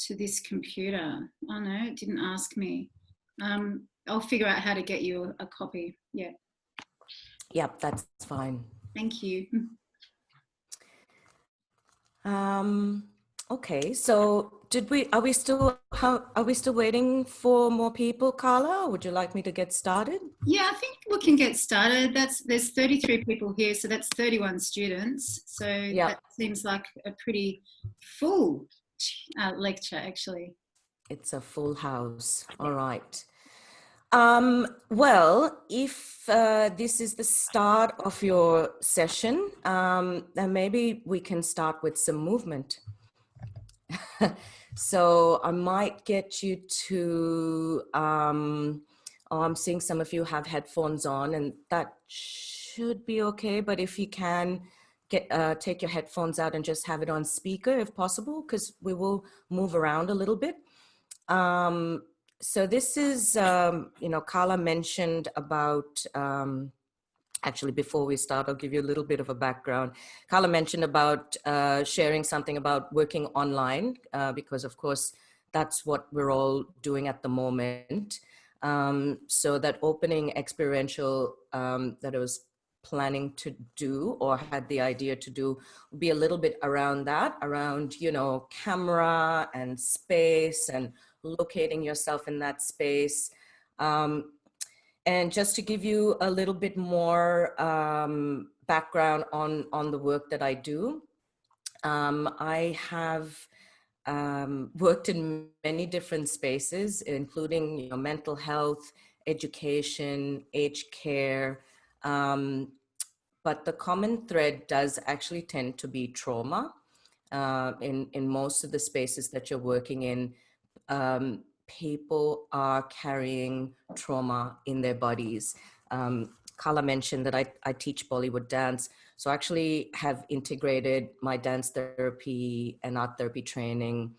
to this computer. Oh no, it didn't ask me. I'll figure out how to get you a copy. Yeah. Yep, that's fine. Thank you. Okay, so are we still waiting for more people, Carla? Or would you like me to get started? Yeah, I think we can get started. There's 33 people here, so that's 31 students. So Yeah, that seems like a pretty full lecture, actually. it's a full house. Yeah. All right. Well, if this is the start of your session, then maybe we can start with some movement. So I might get you to, I'm seeing some of you have headphones on, and that should be okay. But if you can take your headphones out and just have it on speaker if possible, because we will move around a little bit. So this is, Carla mentioned about, actually, before we start, I'll give you a little bit of a background. Carla mentioned about sharing something about working online, because of course, that's what we're all doing at the moment. So that opening experiential that I was planning to do or had the idea to do would be a little bit around that, around, camera and space and locating yourself in that space. And just to give you a little bit more background on the work that I do, I have worked in many different spaces, including mental health, education, aged care, but the common thread does actually tend to be trauma in most of the spaces that you're working in. People are carrying trauma in their bodies. Carla mentioned that I teach Bollywood dance. So I actually have integrated my dance therapy and art therapy training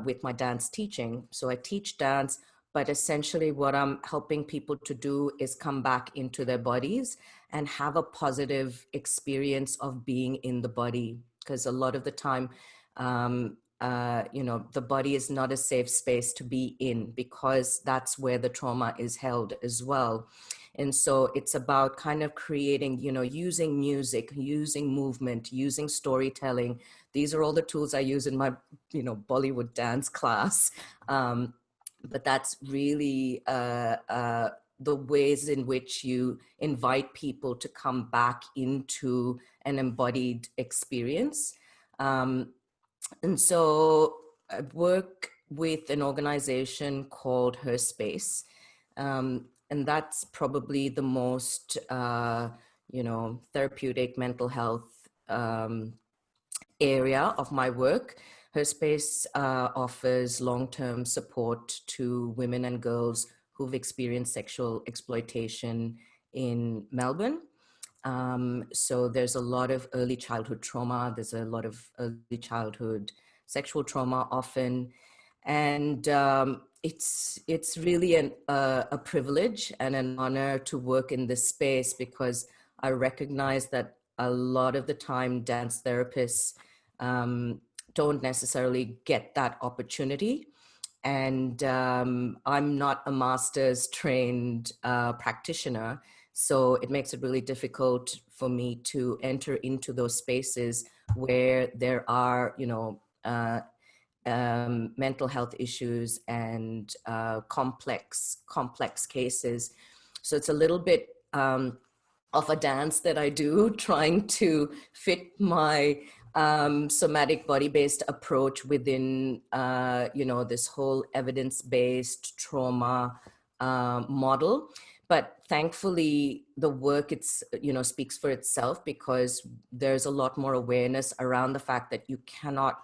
with my dance teaching. So I teach dance, but essentially what I'm helping people to do is come back into their bodies and have a positive experience of being in the body. Because a lot of the time, the body is not a safe space to be in, because that's where the trauma is held as well. And so it's about kind of creating, using music, using movement, using storytelling. These are all the tools I use in my, Bollywood dance class. But that's really the ways in which you invite people to come back into an embodied experience. And so I work with an organization called Her Space. And that's probably the most, therapeutic mental health area of my work. Her Space offers long-term support to women and girls who've experienced sexual exploitation in Melbourne. So there's a lot of early childhood trauma. There's a lot of early childhood sexual trauma often. And it's really a privilege and an honor to work in this space, because I recognize that a lot of the time dance therapists don't necessarily get that opportunity. And I'm not a master's trained practitioner. So it makes it really difficult for me to enter into those spaces where there are, mental health issues and complex cases. So it's a little bit of a dance that I do, trying to fit my somatic body-based approach within, this whole evidence-based trauma model. But thankfully, the work speaks for itself, because there's a lot more awareness around the fact that you cannot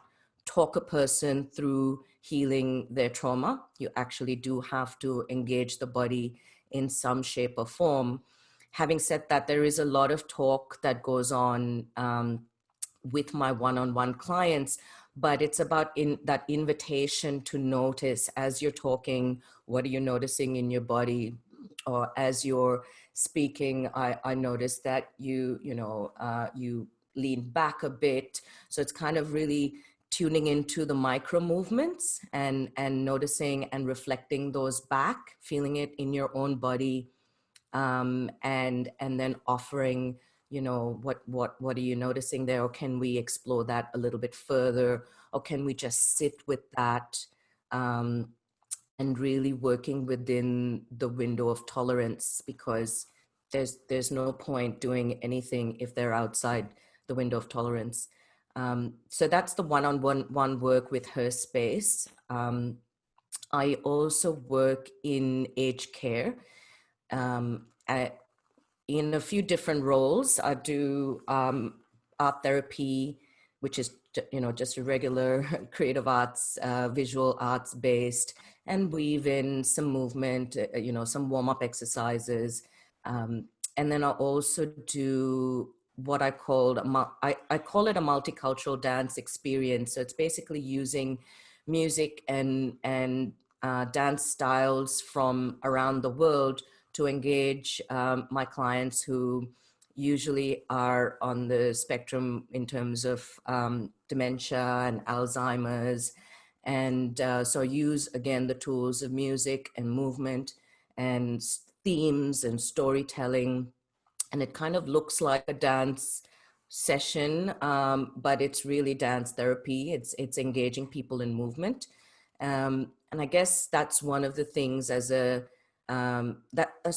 talk a person through healing their trauma. You actually do have to engage the body in some shape or form. Having said that, there is a lot of talk that goes on with my one-on-one clients, but it's about that invitation to notice as you're talking, what are you noticing in your body? Or as you're speaking, I noticed that you lean back a bit. So it's kind of really tuning into the micro movements and noticing and reflecting those back, feeling it in your own body, and then offering, you know, what are you noticing there, or can we explore that a little bit further, or can we just sit with that, and really working within the window of tolerance, because there's no point doing anything if they're outside the window of tolerance. So that's the one work with her space. I also work in aged care, in a few different roles. I do art therapy, which is, you know, just a regular creative arts, visual arts based, and weave in some movement, you know, some warm-up exercises. And then I also do what I call I call it a multicultural dance experience. So it's basically using music and dance styles from around the world to engage my clients who usually are on the spectrum in terms of dementia and Alzheimer's. And so I use, again, the tools of music and movement and themes and storytelling. And it kind of looks like a dance session, but it's really dance therapy. It's engaging people in movement. And I guess that's one of the things that's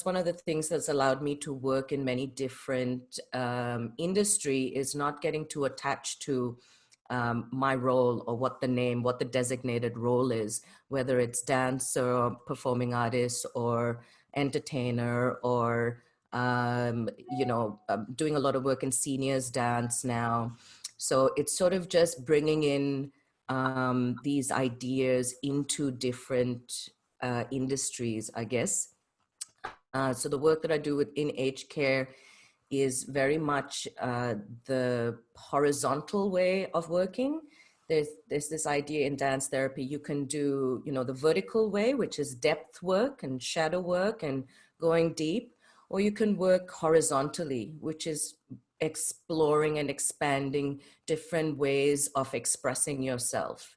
one of the things that's allowed me to work in many different industry, is not getting too attached to my role, or what the designated role is, whether it's dancer or performing artist or entertainer, or you know, doing a lot of work in seniors dance now. So it's sort of just bringing in these ideas into different industries, I guess. So the work that I do in aged care is very much the horizontal way of working. There's this idea in dance therapy, you can do, you know, the vertical way, which is depth work and shadow work and going deep, or you can work horizontally, which is exploring and expanding different ways of expressing yourself.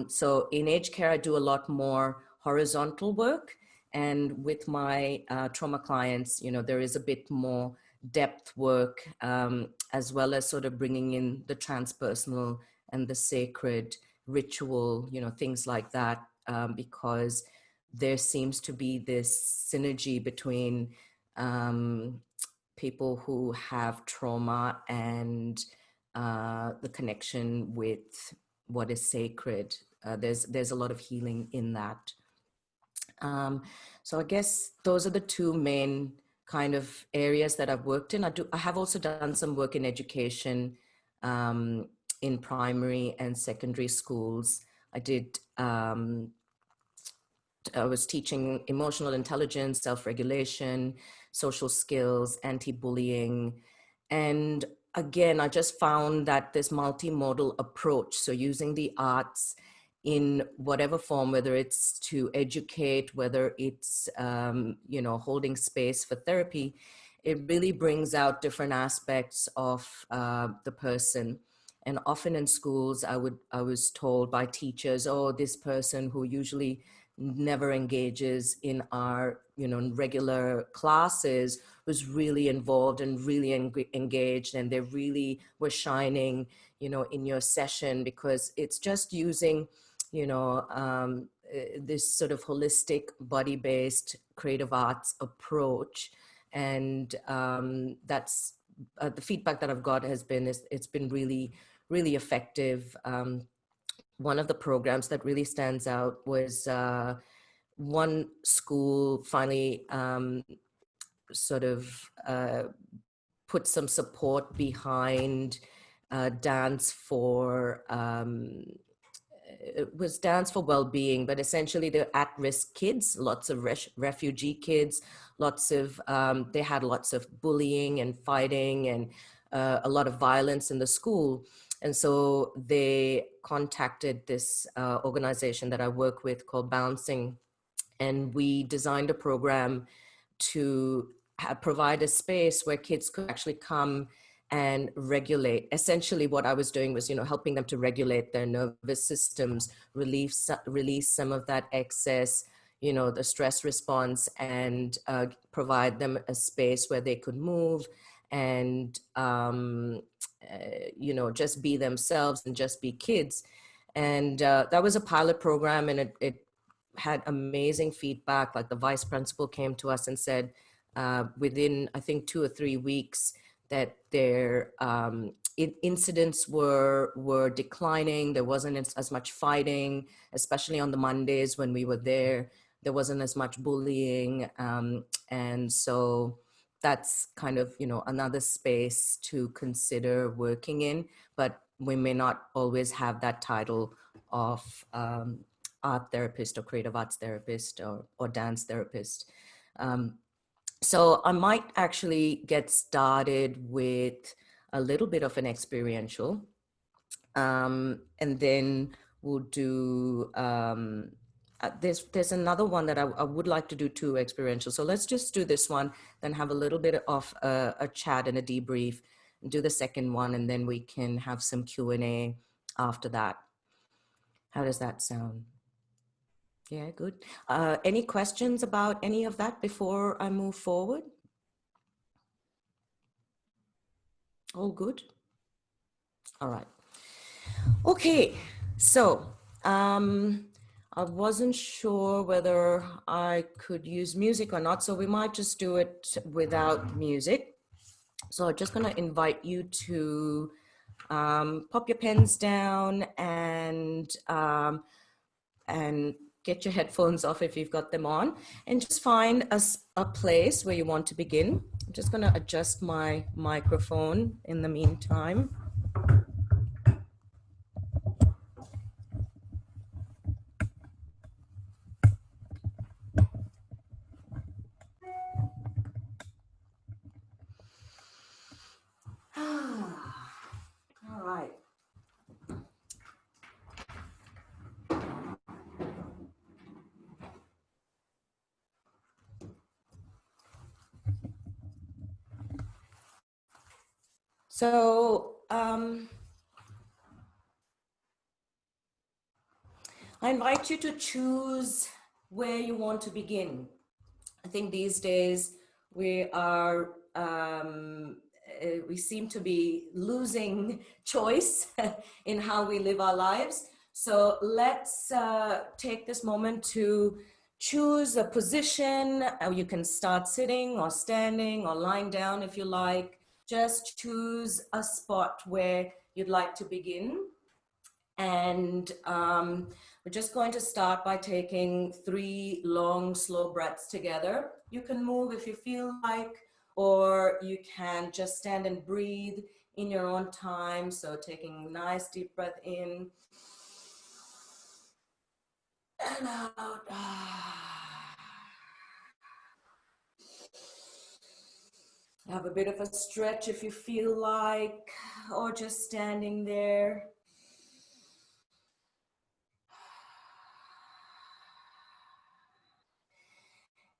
So in aged care, I do a lot more horizontal work. And with my trauma clients, you know, there is a bit more depth work, as well as sort of bringing in the transpersonal and the sacred ritual, you know, things like that, because there seems to be this synergy between people who have trauma and the connection with what is sacred. There's a lot of healing in that. So I guess those are the two main kind of areas that I've worked in. I have also done some work in education, in primary and secondary schools. I was teaching emotional intelligence, self-regulation, social skills, anti-bullying. And again, I just found that this multimodal approach, so using the arts in whatever form, whether it's to educate, whether it's, you know, holding space for therapy, it really brings out different aspects of the person. And often in schools, I was told by teachers, oh, this person who usually never engages in our, you know, regular classes was really involved and really engaged, and they really were shining, you know, in your session, because it's just using, you know, this sort of holistic body-based creative arts approach. And that's the feedback that I've got has been, it's been really, really effective. One of the programs that really stands out was one school finally sort of put some support behind dance for, it was dance for well-being, but essentially they're at-risk kids, lots of refugee kids, lots of, they had lots of bullying and fighting and a lot of violence in the school. And so they contacted this organization that I work with called Bouncing, and we designed a program to provide a space where kids could actually come and regulate. Essentially what I was doing was, helping them to regulate their nervous systems, release some of that excess, the stress response, and provide them a space where they could move and, just be themselves and just be kids. And that was a pilot program, and it had amazing feedback. Like the vice principal came to us and said, within, I think, 2 or 3 weeks, that their incidents were declining. There wasn't as much fighting, especially on the Mondays when we were there. There wasn't as much bullying. And so that's kind of, another space to consider working in, but we may not always have that title of art therapist or creative arts therapist or dance therapist. So I might actually get started with a little bit of an experiential, and then we'll do, there's another one that I would like to do, 2 experiential. So let's just do this one, then have a little bit of a chat and a debrief, and do the second one, and then we can have some Q&A after that. How does that sound? Yeah, good. Any questions about any of that before I move forward? All good? All right. Okay, so I wasn't sure whether I could use music or not, so we might just do it without music. So I'm just gonna invite you to pop your pens down and get your headphones off if you've got them on, and just find a place where you want to begin. I'm just gonna adjust my microphone in the meantime. All right. So I invite you to choose where you want to begin. I think these days we are, we seem to be losing choice in how we live our lives. So let's take this moment to choose a position. You can start sitting or standing or lying down if you like. Just choose a spot where you'd like to begin. And we're just going to start by taking 3 long, slow breaths together. You can move if you feel like, or you can just stand and breathe in your own time. So taking a nice deep breath in and out. Have a bit of a stretch if you feel like, or just standing there.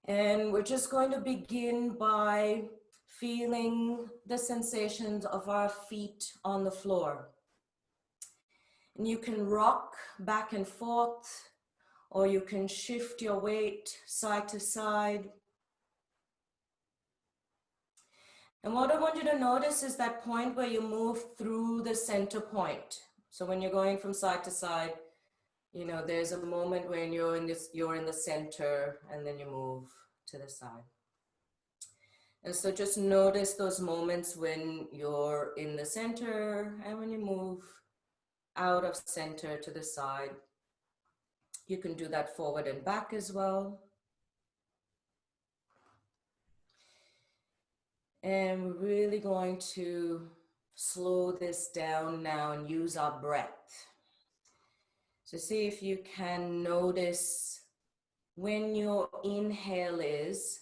And we're just going to begin by feeling the sensations of our feet on the floor. And you can rock back and forth, or you can shift your weight side to side. And what I want you to notice is that point where you move through the center point. So when you're going from side to side, there's a moment when you're in the center, and then you move to the side. And so just notice those moments when you're in the center and when you move out of center to the side. You can do that forward and back as well. And we're really going to slow this down now and use our breath. So see if you can notice when your inhale is,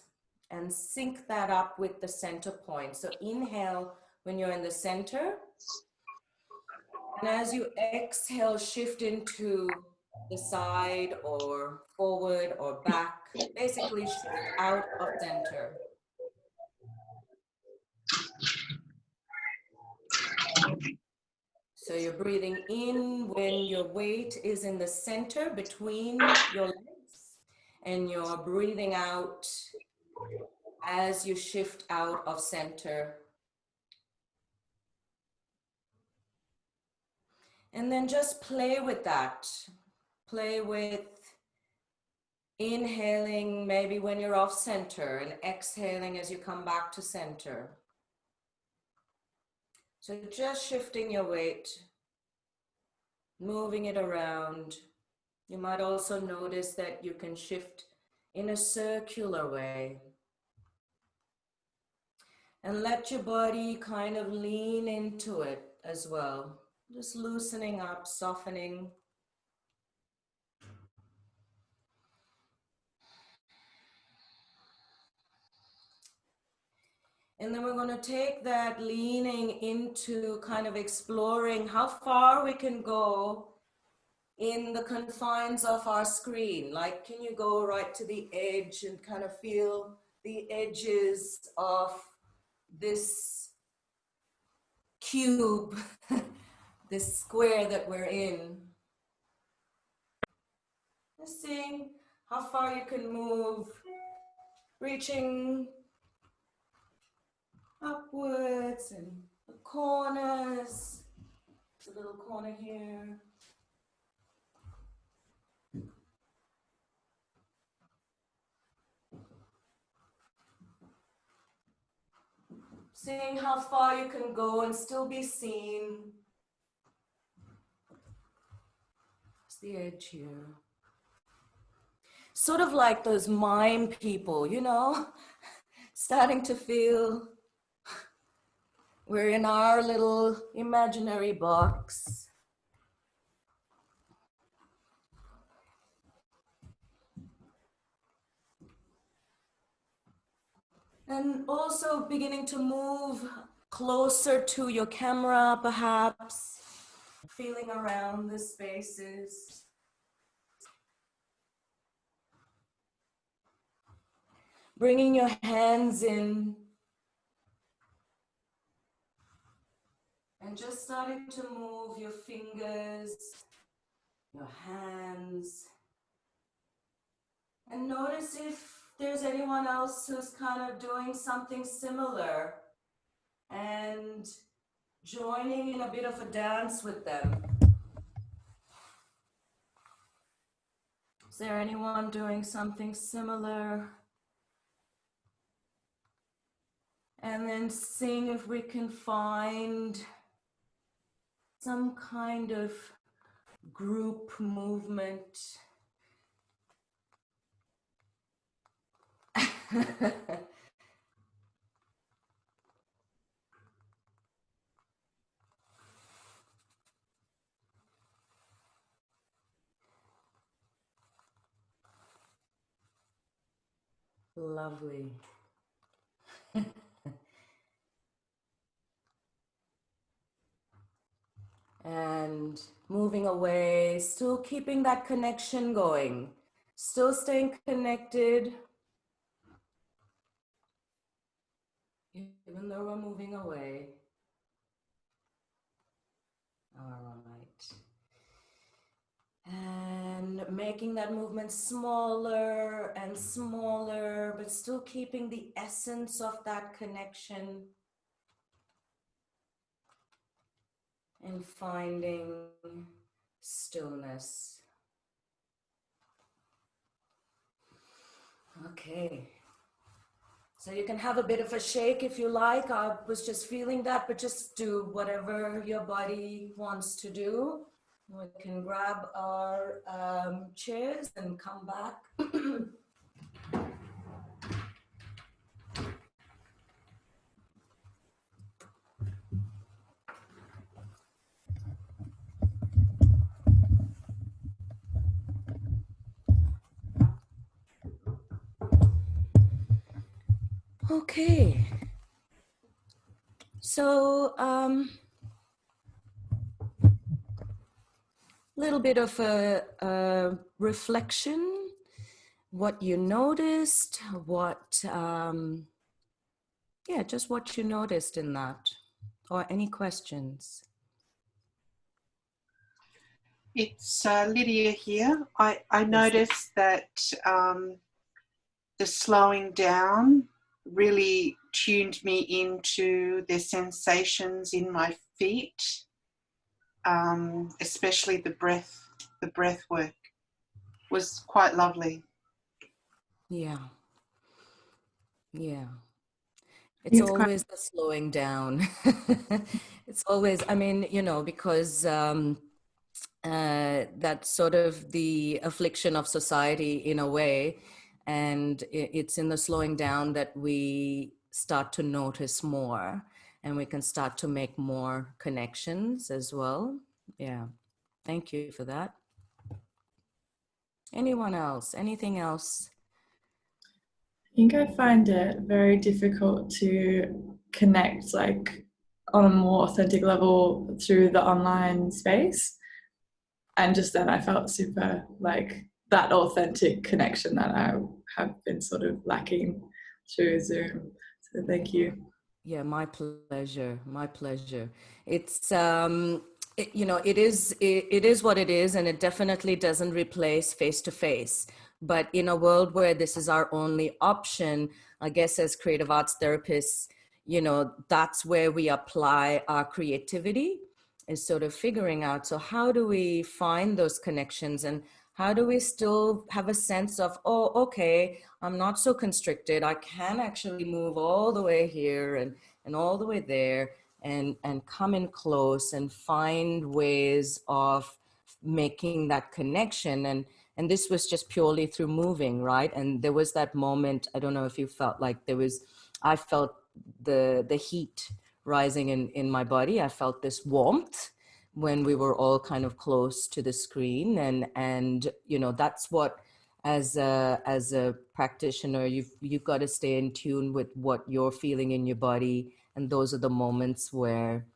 and sync that up with the center point. So inhale when you're in the center, and as you exhale, shift into the side or forward or back, basically shift out of center. So you're breathing in when your weight is in the center between your legs, and you're breathing out as you shift out of center. And then just play with that. Play with inhaling maybe when you're off center and exhaling as you come back to center. So just shifting your weight, moving it around. You might also notice that you can shift in a circular way. And let your body kind of lean into it as well. Just loosening up, softening. And then we're going to take that leaning into kind of exploring how far we can go in the confines of our screen. Like, can you go right to the edge and kind of feel the edges of this cube, this square that we're in? Just seeing how far you can move, reaching upwards and the corners. There's a little corner here. Seeing how far you can go and still be seen. It's the edge here. Sort of like those mime people, you know, starting to feel we're in our little imaginary box. And also beginning to move closer to your camera, perhaps, feeling around the spaces. Bringing your hands in and just starting to move your fingers, your hands, and notice if there's anyone else who's kind of doing something similar and joining in a bit of a dance with them. Is there anyone doing something similar? And then seeing if we can find some kind of group movement. Lovely. And moving away, still keeping that connection going, still staying connected, even though we're moving away. All right. And making that movement smaller and smaller, but still keeping the essence of that connection. And finding stillness. Okay. So you can have a bit of a shake if you like. I was just feeling that, but just do whatever your body wants to do. We can grab our chairs and come back. Okay. So, little bit of a reflection, what you noticed, what, yeah, just what you noticed in that. or any questions? It's Lydia here. I noticed that the slowing down really tuned me into the sensations in my feet, especially the breath work was quite lovely. Yeah. Yeah. It's always the slowing down. It's always, I mean, you know, because that's sort of the affliction of society in a way. And it's in the slowing down that we start to notice more and we can start to make more connections as well. Yeah. Thank you for that. Anyone else? Anything else? I think I find it very difficult to connect like on a more authentic level through the online space. And just then I felt super like that authentic connection that I have been sort of lacking through Zoom. So thank you. Yeah, my pleasure. My pleasure. It's you know, it is what it is, and it definitely doesn't replace face to face. But in a world where this is our only option, I guess as creative arts therapists, you know, that's where we apply our creativity, is sort of figuring out, so how do we find those connections, and how do we still have a sense of, oh, okay, I'm not so constricted. I can actually move all the way here and all the way there, and come in close and find ways of making that connection. And this was just purely through moving, right? And there was that moment, I don't know if you felt like there was, I felt the heat rising in my body. I felt this warmth when we were all kind of close to the screen. And you know, that's what, as a practitioner, you've got to stay in tune with what you're feeling in your body, and those are the moments where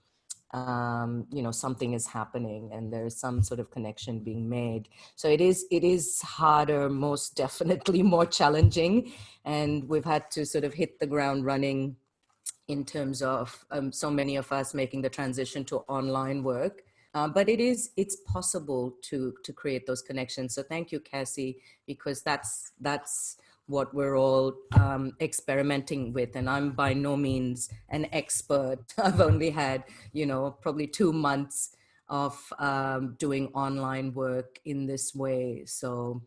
you know, something is happening and there's some sort of connection being made. So it is harder, most definitely more challenging, and we've had to sort of hit the ground running in terms of so many of us making the transition to online work. But it's possible to create those connections. So thank you, Cassie, because that's what we're all experimenting with. And I'm by no means an expert. I've only had, you know, probably 2 months of doing online work in this way. So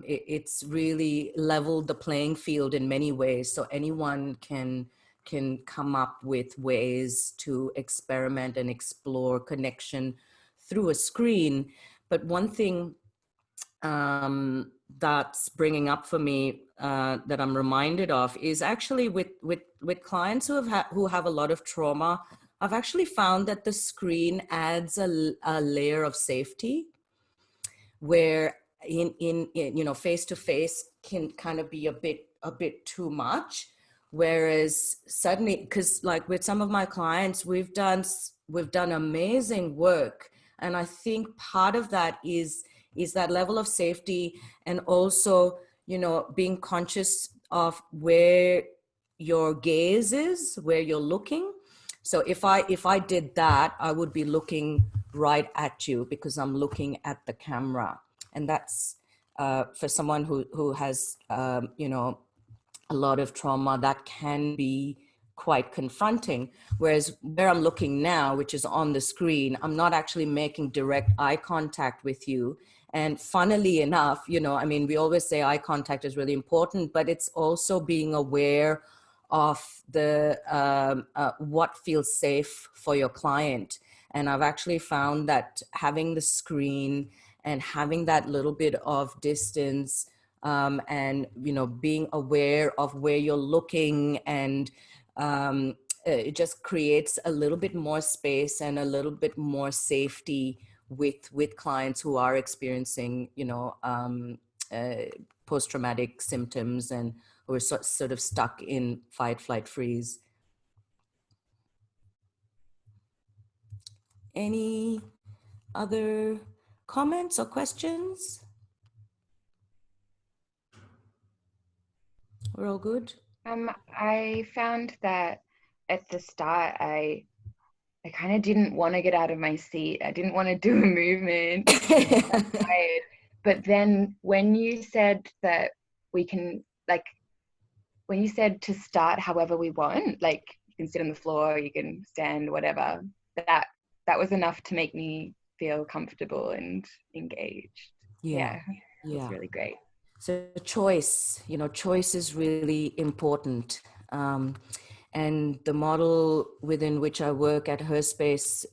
it's really leveled the playing field in many ways. So anyone can come up with ways to experiment and explore connection through a screen. But one thing that's bringing up for me that I'm reminded of is actually with clients who have a lot of trauma. I've actually found that the screen adds a layer of safety, where in you know, face to face can kind of be a bit too much. Whereas suddenly, because like with some of my clients, we've done amazing work, and I think part of that is that level of safety, and also, you know, being conscious of where your gaze is, where you're looking. So if I did that, I would be looking right at you because I'm looking at the camera, and that's for someone who has you know, a lot of trauma, that can be quite confronting. Whereas where I'm looking now, which is on the screen, I'm not actually making direct eye contact with you. And funnily enough, you know, I mean, we always say eye contact is really important, but it's also being aware of the what feels safe for your client. And I've actually found that having the screen and having that little bit of distance, and, you know, being aware of where you're looking, and it just creates a little bit more space and a little bit more safety with clients who are experiencing, you know, post-traumatic symptoms, and who are sort of stuck in fight, flight, freeze. Any other comments or questions? We're all good? I found that at the start, I I kind of didn't want to get out of my seat. I didn't want to do a movement. I was tired. But then when you said that we can, like, when you said to start however we want, like you can sit on the floor, you can stand, whatever, that was enough to make me feel comfortable and engaged. Yeah. It was really great. So choice, choice is really important. And the model within which I work at Herspace,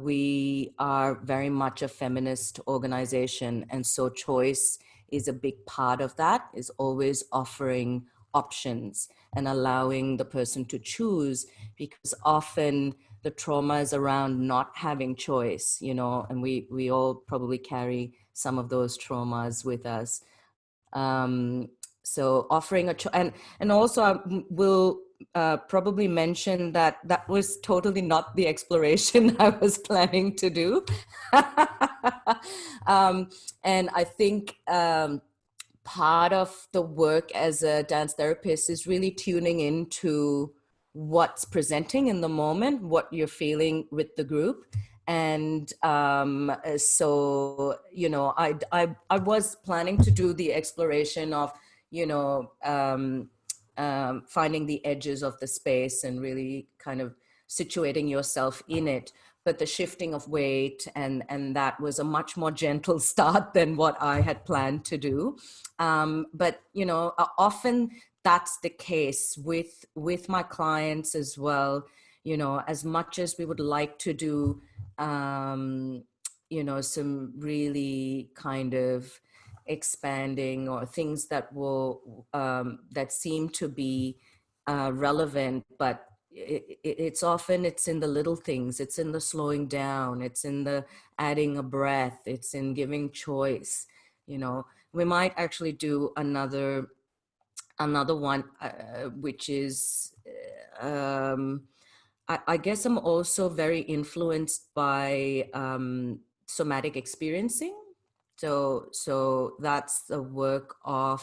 we are very much a feminist organization. And so choice is a big part of that, is always offering options and allowing the person to choose, because often the trauma is around not having choice, and we all probably carry some of those traumas with us. So offering and also I will probably mention that that was totally not the exploration I was planning to do. And I think part of the work as a dance therapist is really tuning into what's presenting in the moment, what you're feeling with the group. And so, I was planning to do the exploration of, finding the edges of the space and really kind of situating yourself in it. But the shifting of weight and that was a much more gentle start than what I had planned to do. But, often that's the case with my clients as well. As much as we would like to do, some really kind of expanding or things that will that seem to be relevant, but it's in the little things. It's in the slowing down. It's in the adding a breath. It's in giving choice. We might actually do another one, which is, I guess I'm also very influenced by somatic experiencing. So that's the work of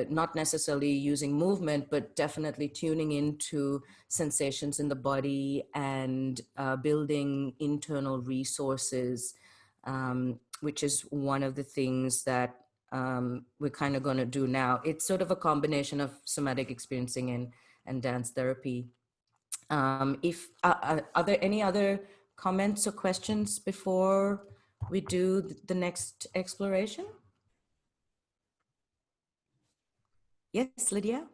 not necessarily using movement, but definitely tuning into sensations in the body and building internal resources, which is one of the things that we're kind of going to do now. It's sort of a combination of somatic experiencing and dance therapy. Are there any other comments or questions before we do the next exploration? Yes, Lydia?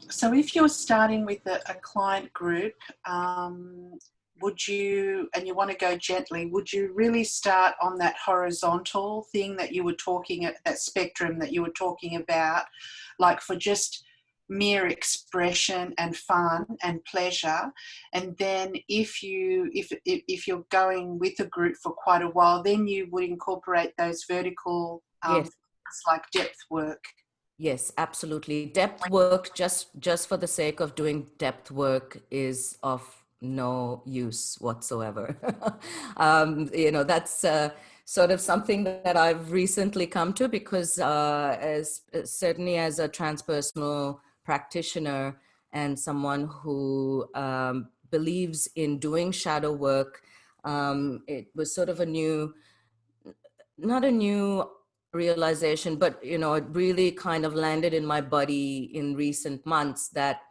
So if you're starting with a client group, would you, and you want to go gently, would you really start on that horizontal thing that you were talking at, that spectrum that you were talking about, like for just mere expression and fun and pleasure? And then if you're going with a group for quite a while, then you would incorporate those vertical Yes. like depth work. Yes, absolutely. Depth work, just for the sake of doing depth work, is of no use whatsoever. That's sort of something that I've recently come to, because certainly as a transpersonal practitioner and someone who believes in doing shadow work, it was sort of not a new realization, but it really kind of landed in my body in recent months that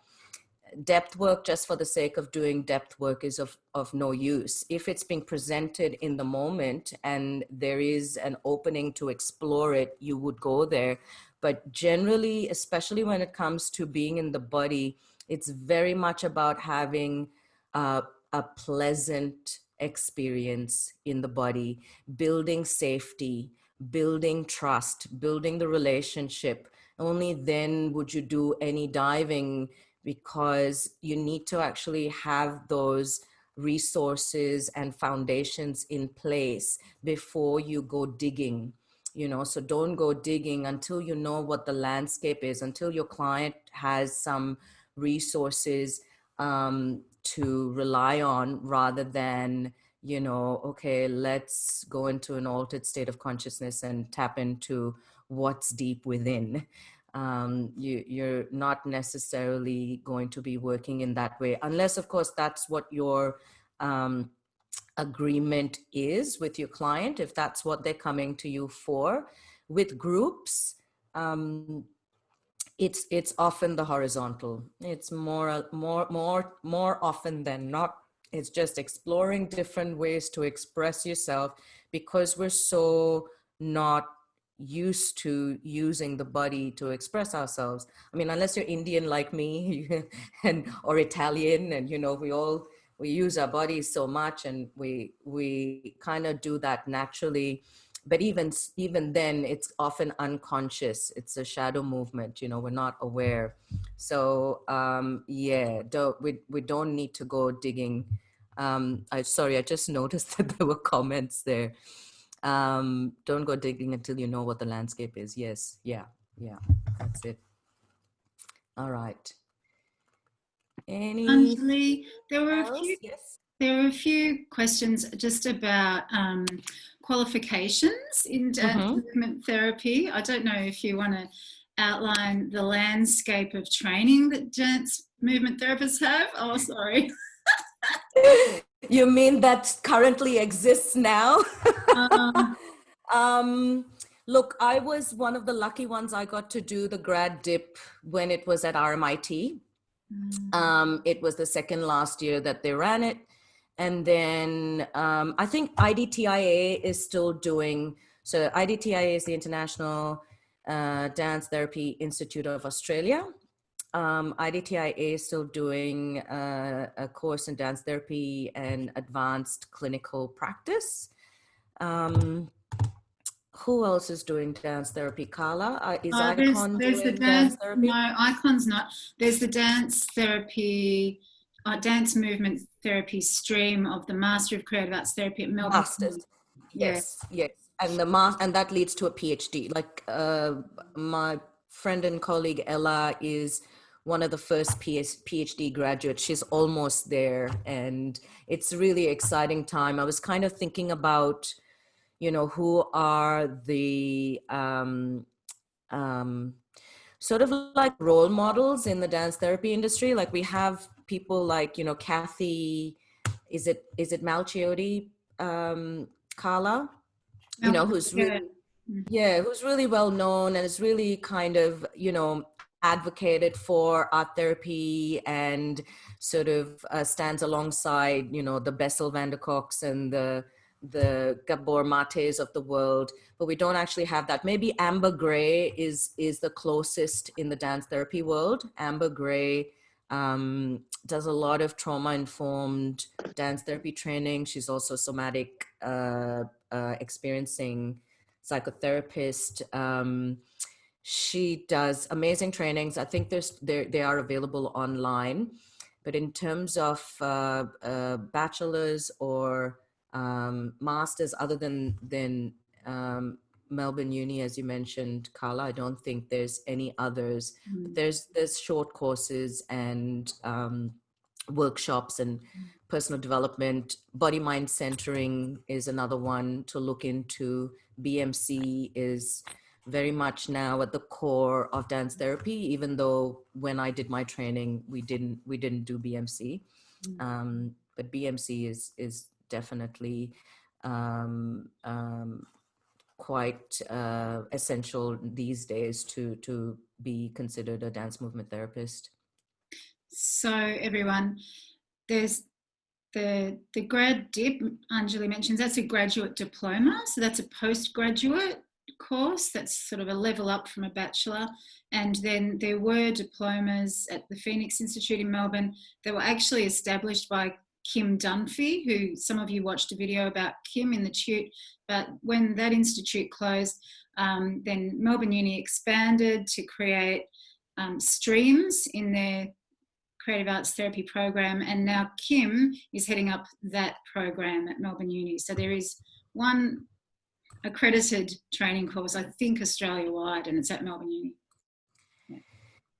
depth work just for the sake of doing depth work is of no use. If it's being presented in the moment and there is an opening to explore it, you would go there. But generally, especially when it comes to being in the body, it's very much about having a pleasant experience in the body, building safety, building trust, building the relationship. Only then would you do any diving, because you need to actually have those resources and foundations in place before you go digging. So don't go digging until you know what the landscape is, until your client has some resources to rely on, rather than okay, let's go into an altered state of consciousness and tap into what's deep within. You're not necessarily going to be working in that way, unless, of course, that's what your agreement is with your client, if that's what they're coming to you for. With groups, it's often the horizontal. It's more often than not. It's just exploring different ways to express yourself, because we're so not used to using the body to express ourselves. I mean, unless you're Indian like me and or Italian, and we use our bodies so much, and we kind of do that naturally. But even then, it's often unconscious. It's a shadow movement. We're not aware. So yeah, we don't need to go digging. I just noticed that there were comments there. Don't go digging until you know what the landscape is. Yes, yeah, that's it. All right. Anjali, there were Yes. a few questions just about qualifications in dance movement therapy. I don't know if you want to outline the landscape of training that dance movement therapists have. Oh, sorry. You mean that currently exists now? Look, I was one of the lucky ones. I got to do the grad dip when it was at RMIT. It was the second last year that they ran it. And then I think IDTIA is still doing, so IDTIA is the International Dance Therapy Institute of Australia. IDTIA is still doing a course in dance therapy and advanced clinical practice. Who else is doing dance therapy? Carla, is Ikon there's doing dance therapy? No, Ikon's not. There's the dance therapy, dance movement therapy stream of the Master of Creative Arts Therapy at Melbourne. Masters. Yes. And that leads to a PhD. Like my friend and colleague Ella is one of the first PhD graduates. She's almost there, and it's a really exciting time. I was kind of thinking about, who are the sort of like role models in the dance therapy industry. Like we have people like, Kathy, is it Malchiotti, Carla, who's really, who's really well known and is really kind of, advocated for art therapy and sort of stands alongside, the Bessel van der Kolks and the Gabor Mates of the world, but we don't actually have that. Maybe Amber Gray is the closest in the dance therapy world. Amber Gray does a lot of trauma-informed dance therapy training. She's also somatic experiencing psychotherapist. She does amazing trainings. I think they are available online, but in terms of bachelors or masters, other than Melbourne Uni, as you mentioned, Carla, I don't think there's any others. But there's short courses and workshops and personal development. Body mind centering is another one to look into. BMC is very much now at the core of dance therapy, even though when I did my training, we didn't do BMC. But BMC is definitely quite essential these days to be considered a dance movement therapist. So everyone, there's the grad dip Anjali mentions, that's a graduate diploma. So that's a postgraduate course. That's sort of a level up from a bachelor. And then there were diplomas at the Phoenix Institute in Melbourne that were actually established by Kim Dunphy, who some of you watched a video about Kim in the Tute. But when that institute closed, then Melbourne Uni expanded to create streams in their creative arts therapy program, and now Kim is heading up that program at Melbourne Uni. So there is one accredited training course, I think Australia-wide, and it's at Melbourne Uni.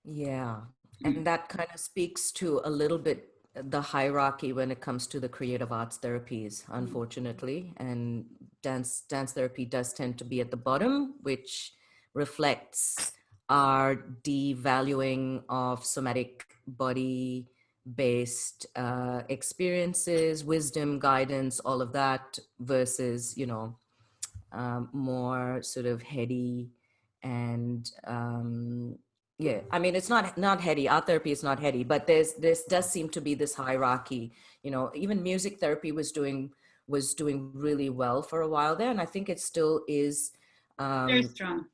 Yeah. And that kind of speaks to a little bit the hierarchy when it comes to the creative arts therapies, unfortunately. And dance therapy does tend to be at the bottom, which reflects our devaluing of somatic body-based experiences, wisdom, guidance, all of that, versus, you know, more sort of heady and yeah, I mean, it's not heady. Art therapy is not heady, but this does seem to be this hierarchy. You know, even music therapy was doing really well for a while there, and I think it still is. Very strong.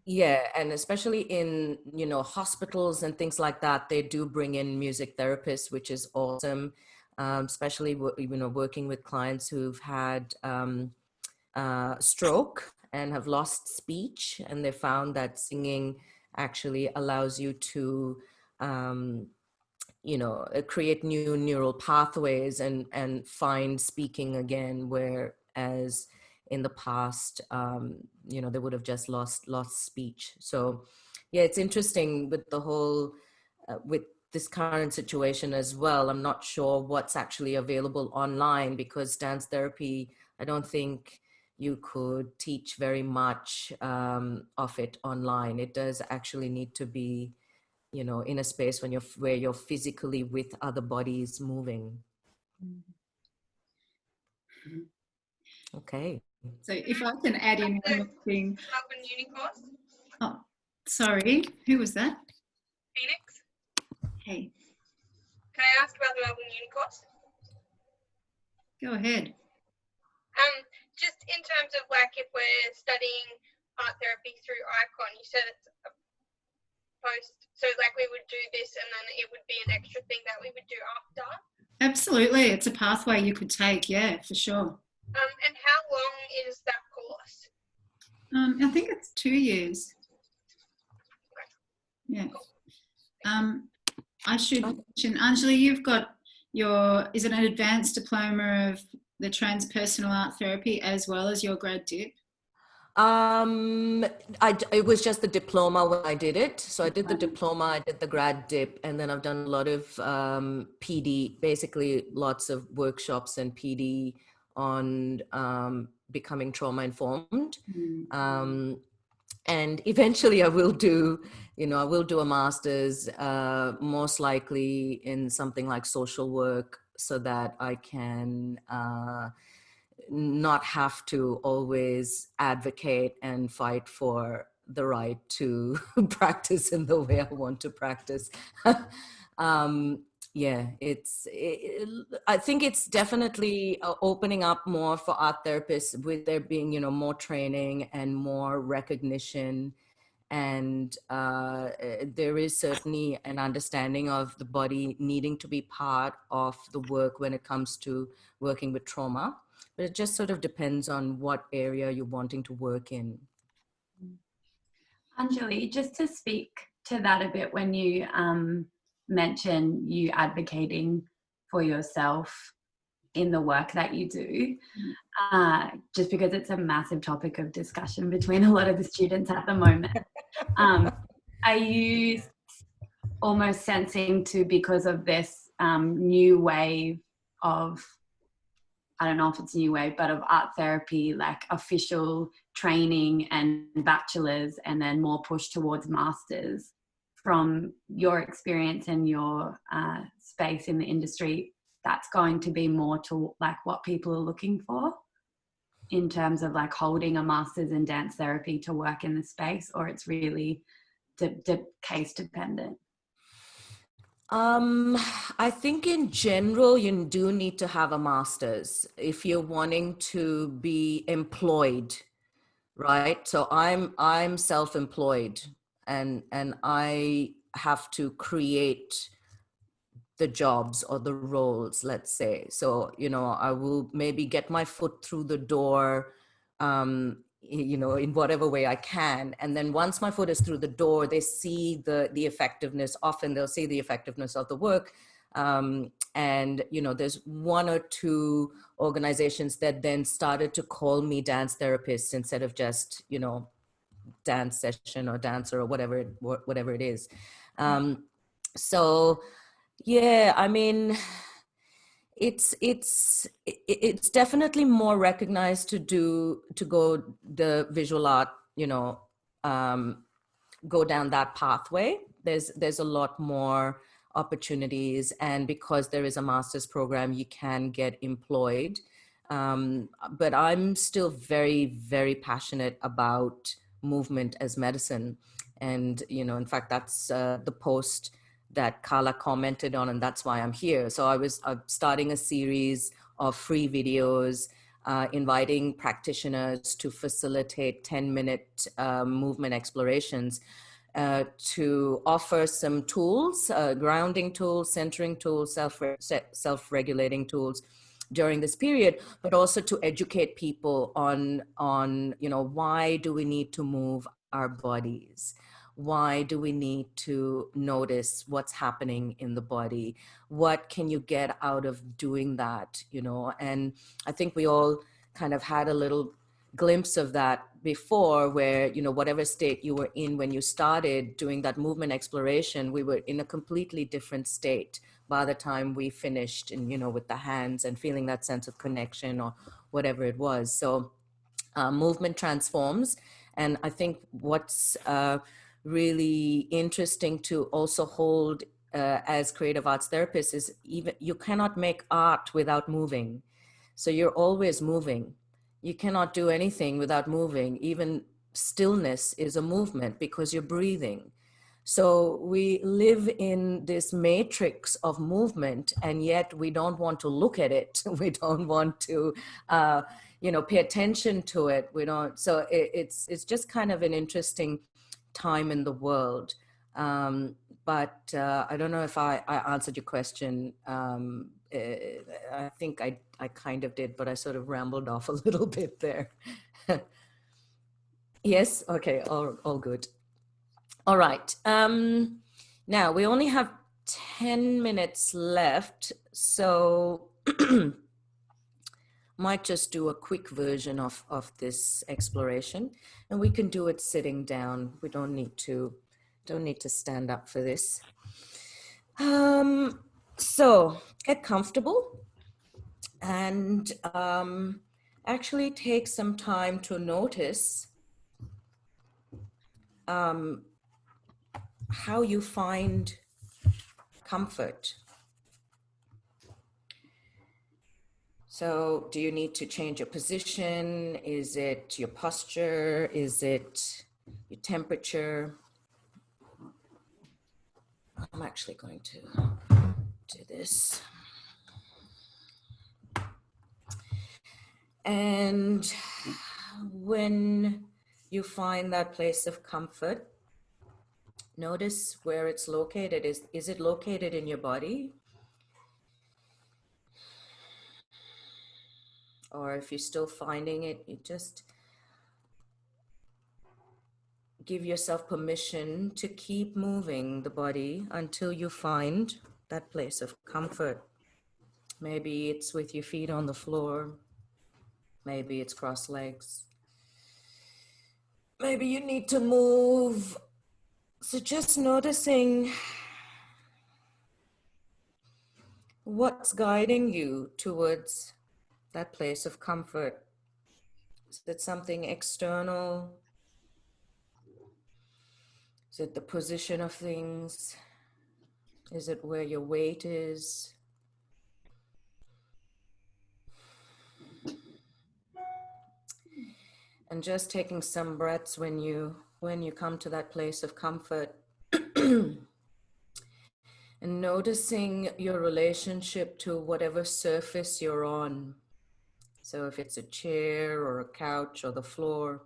Yeah, and especially in, you know, hospitals and things like that, they do bring in music therapists, which is awesome. Especially you know, working with clients who've had stroke and have lost speech, and they found that singing actually allows you to you know, create new neural pathways and find speaking again, whereas in the past, you know, they would have just lost speech. So yeah, it's interesting with the whole with this current situation as well. I'm not sure what's actually available online, because dance therapy, I don't think you could teach very much of it online. It does actually need to be, you know, in a space where you're physically with other bodies moving. Okay. So if I can add in one more thing. Oh, sorry, who was that? Phoenix. Hey, Can I ask about the Melbourne Uni course? go ahead. Just in terms of like if we're studying art therapy through Ikon, you said it's a post, so like we would do this and then it would be an extra thing that we would do after. Absolutely, it's a pathway you could take, yeah, for sure. And how long is that course? I think it's 2 years. Yeah. I should mention, Anjali, you've got is it an advanced diploma of the transpersonal art therapy as well as your grad dip? It was just the diploma when I did it. So I did the diploma, I did the grad dip, and then I've done a lot of PD, basically lots of workshops and PD on becoming trauma informed. And eventually I will do, you know, I will do a master's, most likely in something like social work, so that I can not have to always advocate and fight for the right to practice in the way I want to practice. Yeah, I think it's definitely opening up more for art therapists, with there being, you know, more training and more recognition. And there is certainly an understanding of the body needing to be part of the work when it comes to working with trauma. But it just sort of depends on what area you're wanting to work in. Anjali, just to speak to that a bit, when you mention you advocating for yourself in the work that you do, just because it's a massive topic of discussion between a lot of the students at the moment. Are you almost sensing to, because of this new wave of, I don't know if it's new wave, but of art therapy, like official training and bachelors, and then more push towards masters, from your experience and your space in the industry, that's going to be more to like what people are looking for in terms of like holding a master's in dance therapy to work in the space, or it's really case dependent? I think in general, you do need to have a master's if you're wanting to be employed, right? So I'm self-employed, and I have to create the jobs or the roles, let's say. So, you know, I will maybe get my foot through the door, you know, in whatever way I can. And then once my foot is through the door, they see the effectiveness. Often they'll see the effectiveness of the work. And, you know, there's 1 or 2 organizations that then started to call me dance therapist instead of just, you know, dance session or dancer or whatever it is. So yeah, I mean, it's definitely more recognized to go the visual art, you know, go down that pathway. There's a lot more opportunities, and because there is a master's program, you can get employed. But I'm still very, very passionate about movement as medicine. And, in fact, that's the post that Carla commented on, and that's why I'm here. So I'm starting a series of free videos, inviting practitioners to facilitate 10-minute movement explorations, to offer some tools, grounding tools, centering tools, self-regulating tools during this period, but also to educate people on why do we need to move our bodies? Why do we need to notice what's happening in the body? What can you get out of doing that? And I think we all kind of had a little glimpse of that before, where, whatever state you were in when you started doing that movement exploration, we were in a completely different state by the time we finished, and, with the hands and feeling that sense of connection or whatever it was. So movement transforms. And I think what's really interesting to also hold as creative arts therapists is even you cannot make art without moving. So you're always moving. You cannot do anything without moving. Even stillness is a movement because you're breathing. So we live in this matrix of movement, and yet we don't want to look at it. We don't want to, pay attention to it. We don't. So it's just kind of an interesting time in the world. But I don't know if I answered your question. I think I kind of did, but I sort of rambled off a little bit there. Yes? Okay, all good. All right. Now we only have 10 minutes left, so might just do a quick version of this exploration, and we can do it sitting down. We don't need to stand up for this. So get comfortable and actually take some time to notice how you find comfort. So do you need to change your position? Is it your posture? Is it your temperature? I'm actually going to do this. And when you find that place of comfort, notice where it's located. Is it located in your body? Or if you're still finding it, you just give yourself permission to keep moving the body until you find that place of comfort. Maybe it's with your feet on the floor. Maybe it's crossed legs. Maybe you need to move. So just noticing what's guiding you towards that place of comfort. Is it something external? Is it the position of things? Is it where your weight is? And just taking some breaths when you come to that place of comfort. And noticing your relationship to whatever surface you're on. So if it's a chair or a couch or the floor.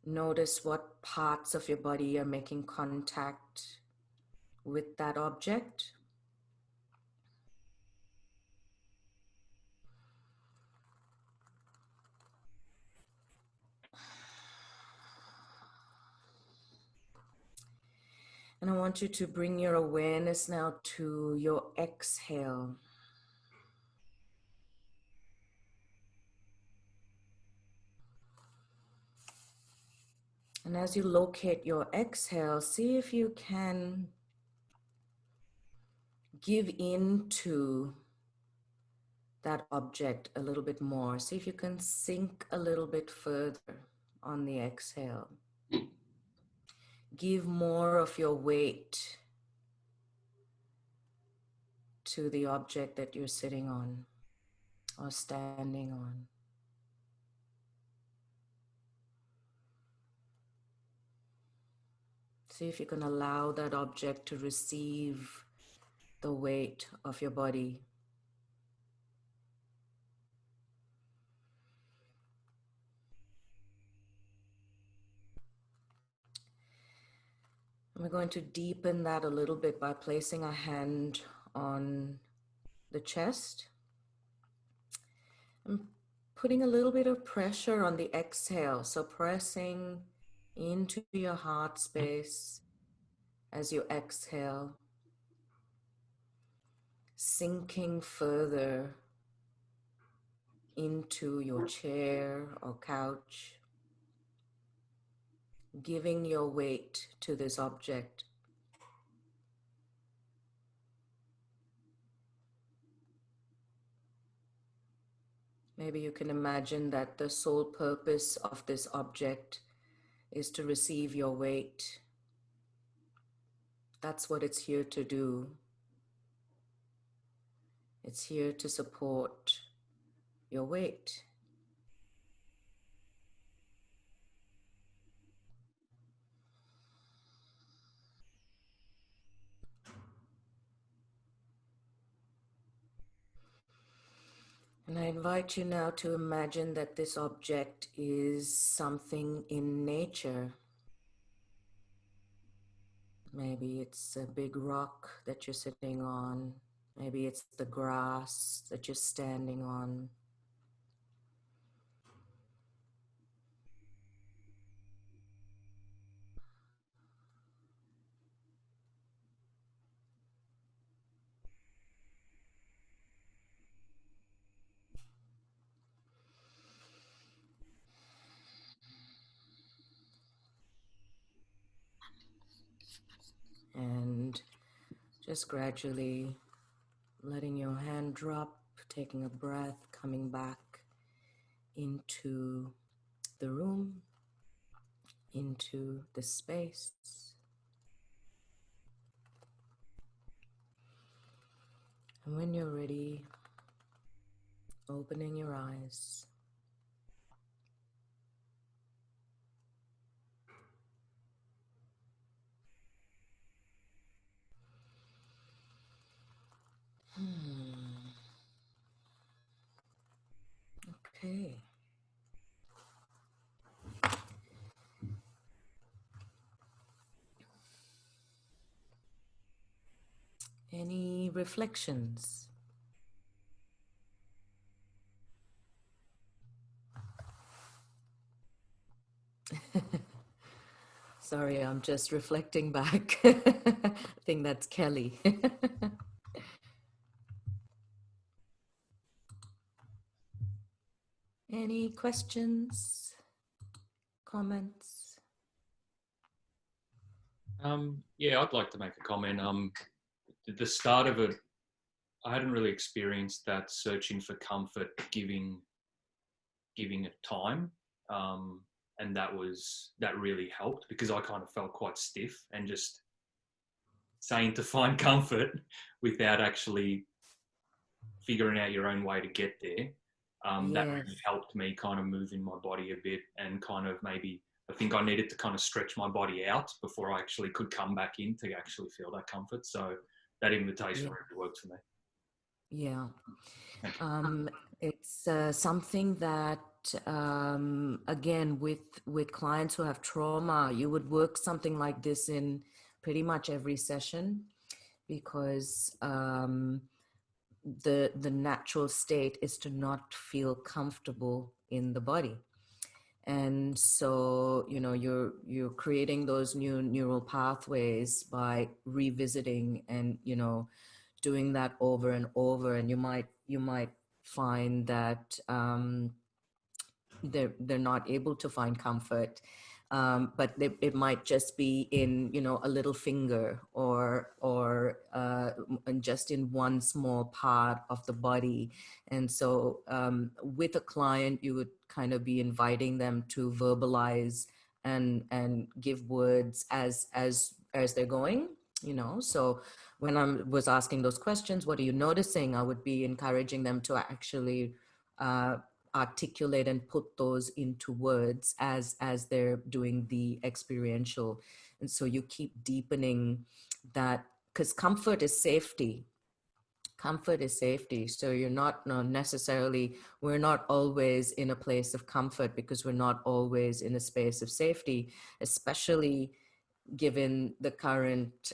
Notice what parts of your body are making contact with that object. And I want you to bring your awareness now to your exhale. And as you locate your exhale, see if you can give in to that object a little bit more. See if you can sink a little bit further on the exhale. Give more of your weight to the object that you're sitting on or standing on. See if you can allow that object to receive the weight of your body. And we're going to deepen that a little bit by placing a hand on the chest and putting a little bit of pressure on the exhale. So pressing into your heart space as you exhale, sinking further into your chair or couch, giving your weight to this object. Maybe you can imagine that the sole purpose of this object is to receive your weight. That's what it's here to do. It's here to support your weight. And I invite you now to imagine that this object is something in nature. Maybe it's a big rock that you're sitting on. Maybe it's the grass that you're standing on. And just gradually letting your hand drop, taking a breath, coming back into the room, into the space. And when you're ready, opening your eyes. Okay. Any reflections? Sorry, I'm just reflecting back. I think that's Kelly. Any questions, comments? Yeah, I'd like to make a comment. The start of it, I hadn't really experienced that searching for comfort, giving it time, and that really helped because I kind of felt quite stiff and just saying to find comfort without actually figuring out your own way to get there. That really helped me kind of move in my body a bit and kind of maybe I think I needed to kind of stretch my body out before I actually could come back in to actually feel that comfort. So that invitation really worked for me. Yeah. It's something that, again, with clients who have trauma, you would work something like this in pretty much every session because the natural state is to not feel comfortable in the body. And so, you know, you're creating those new neural pathways by revisiting and, you know, doing that over and over. And you might find that they're not able to find comfort. but it might just be in, you know, a little finger or just in one small part of the body. And so with a client, you would kind of be inviting them to verbalize and give words as they're going, you know. So when I was asking those questions, what are you noticing? I would be encouraging them to actually articulate and put those into words as they're doing the experiential. And so you keep deepening that, because comfort is safety. Comfort is safety. So you're not necessarily, we're not always in a place of comfort because we're not always in a space of safety, especially given the current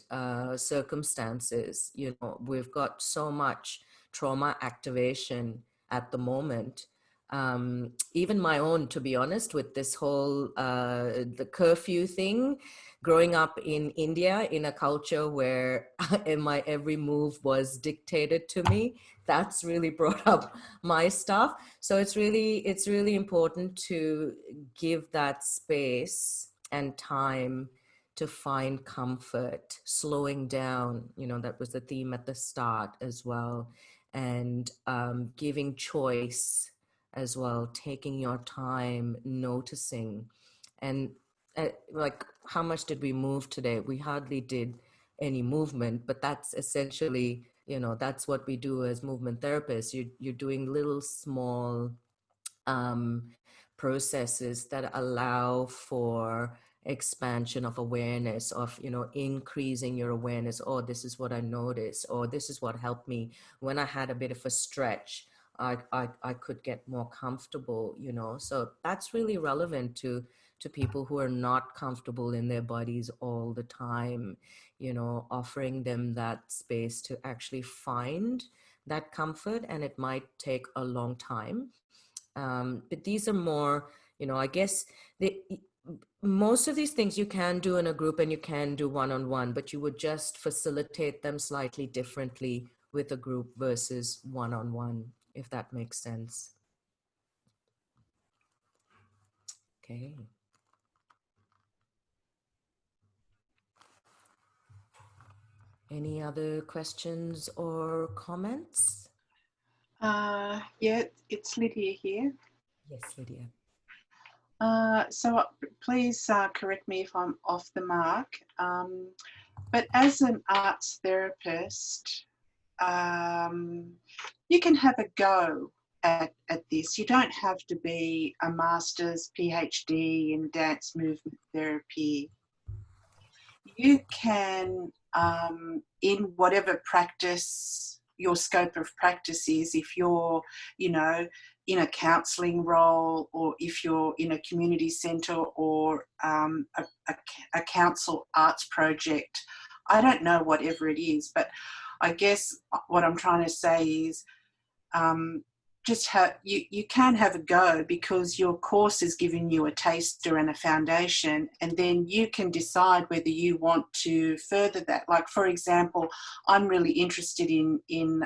circumstances. You know, we've got so much trauma activation at the moment. Even my own, to be honest, with this whole the curfew thing, growing up in India in a culture where my every move was dictated to me, that's really brought up my stuff. So it's really important to give that space and time to find comfort, slowing down. You know, that was the theme at the start as well. And giving choice as well, taking your time, noticing. And like, how much did we move today? We hardly did any movement, but that's essentially, you know, that's what we do as movement therapists. You're doing little small processes that allow for expansion of awareness, of, you know, increasing your awareness. Oh, this is what I noticed, or this is what helped me when I had a bit of a stretch. I could get more comfortable, you know. So that's really relevant to people who are not comfortable in their bodies all the time, you know, offering them that space to actually find that comfort. And it might take a long time. But these are more, you know, I guess most of these things you can do in a group and you can do one-on-one, but you would just facilitate them slightly differently with a group versus one-on-one, if that makes sense. Okay. Any other questions or comments? Yeah, it's Lydia here. Yes, Lydia. So please correct me if I'm off the mark. But as an arts therapist, you can have a go at this. You don't have to be a master's PhD in dance movement therapy. You can, in whatever practice your scope of practice is, if you're, you know, in a counselling role, or if you're in a community centre, or a council arts project, I don't know, whatever it is, but I guess what I'm trying to say is just you can have a go, because your course is giving you a taster and a foundation, and then you can decide whether you want to further that. Like, for example, I'm really interested in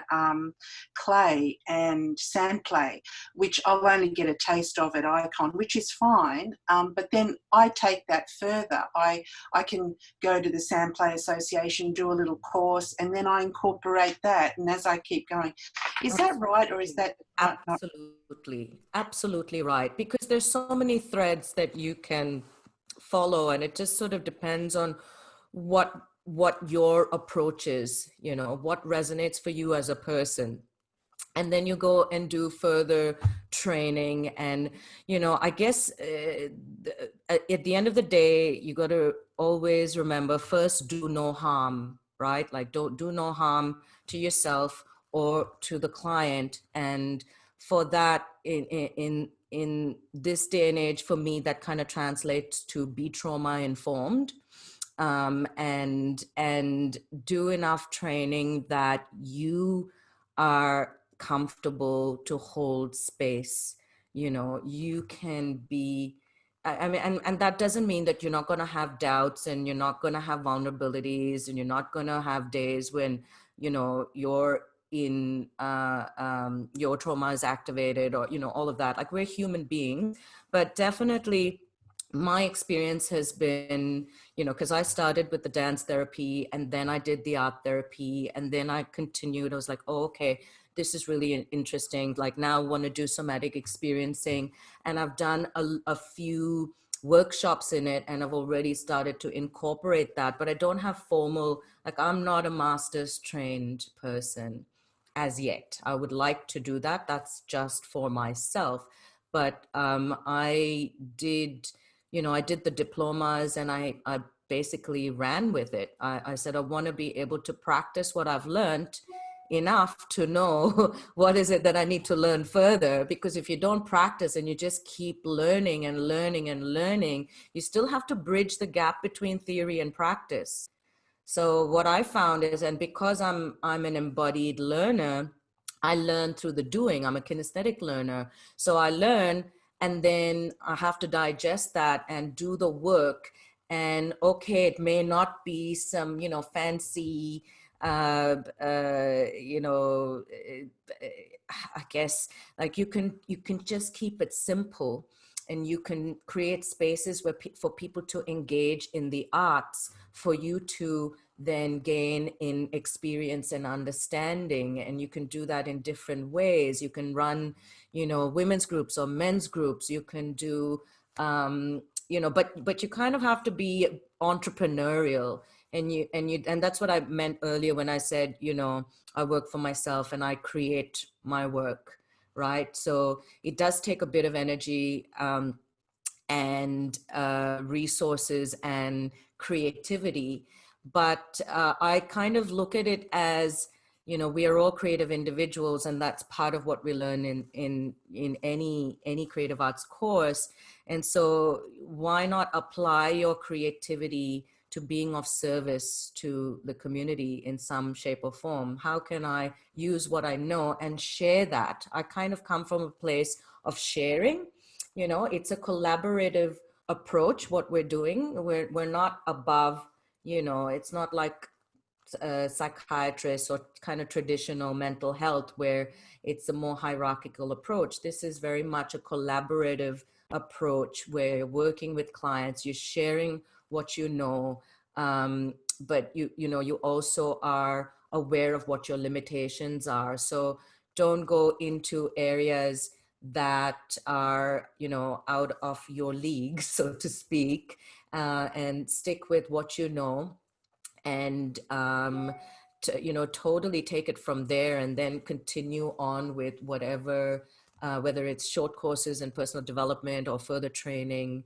clay and sand play, which I'll only get a taste of at Ikon, which is fine, but then I take that further. I can go to the Sand Play Association, do a little course, and then I incorporate that, and as I keep going. Is that right, or is that Absolutely right, because there's so many threads that you can follow, and it just sort of depends on what your approach is, you know, what resonates for you as a person. And then you go and do further training. And, you know, I guess at the end of the day, you got to always remember, first, do no harm, right? Like, don't do no harm to yourself or to the client. And for that, in this day and age, for me, that kind of translates to be trauma informed, and do enough training that you are comfortable to hold space. You know, you can be, I mean, and that doesn't mean that you're not going to have doubts, and you're not going to have vulnerabilities, and you're not going to have days when, you know, you're in your trauma is activated, or, you know, all of that. Like, we're human beings, but definitely my experience has been, you know, because I started with the dance therapy and then I did the art therapy and then I continued. I was like, oh, okay, this is really interesting. Like now I want to do somatic experiencing. And I've done a few workshops in it and I've already started to incorporate that, but I don't have formal, like I'm not a master's trained person as yet. I would like to do that. That's just for myself. But I did, you know, I did the diplomas and I basically ran with it. I said, I want to be able to practice what I've learned enough to know what is it that I need to learn further. Because if you don't practice and you just keep learning and learning and learning, you still have to bridge the gap between theory and practice. So what I found is, and because I'm an embodied learner, I learn through the doing. I'm a kinesthetic learner. So I learn and then I have to digest that and do the work. And okay, it may not be some, you know, fancy, you know, I guess like you can just keep it simple and you can create spaces where for people to engage in the arts, for you to then gain in experience and understanding. And you can do that in different ways. You can run, you know, women's groups or men's groups. You can do, you know, but you kind of have to be entrepreneurial. And that's what I meant earlier when I said, you know, I work for myself and I create my work, right? So it does take a bit of energy, and resources and creativity. But I kind of look at it as, you know, we are all creative individuals, and that's part of what we learn in any creative arts course. And so why not apply your creativity to being of service to the community in some shape or form? How can I use what I know and share that? I kind of come from a place of sharing. You know, it's a collaborative approach, what we're doing. We're not above, you know, it's not like psychiatrists or kind of traditional mental health where it's a more hierarchical approach. This is very much a collaborative approach where you're working with clients, you're sharing what you know, but you know, you also are aware of what your limitations are. So don't go into areas that are, you know, out of your league, so to speak, and stick with what you know, and to, you know, totally take it from there and then continue on with whatever, whether it's short courses in personal development or further training,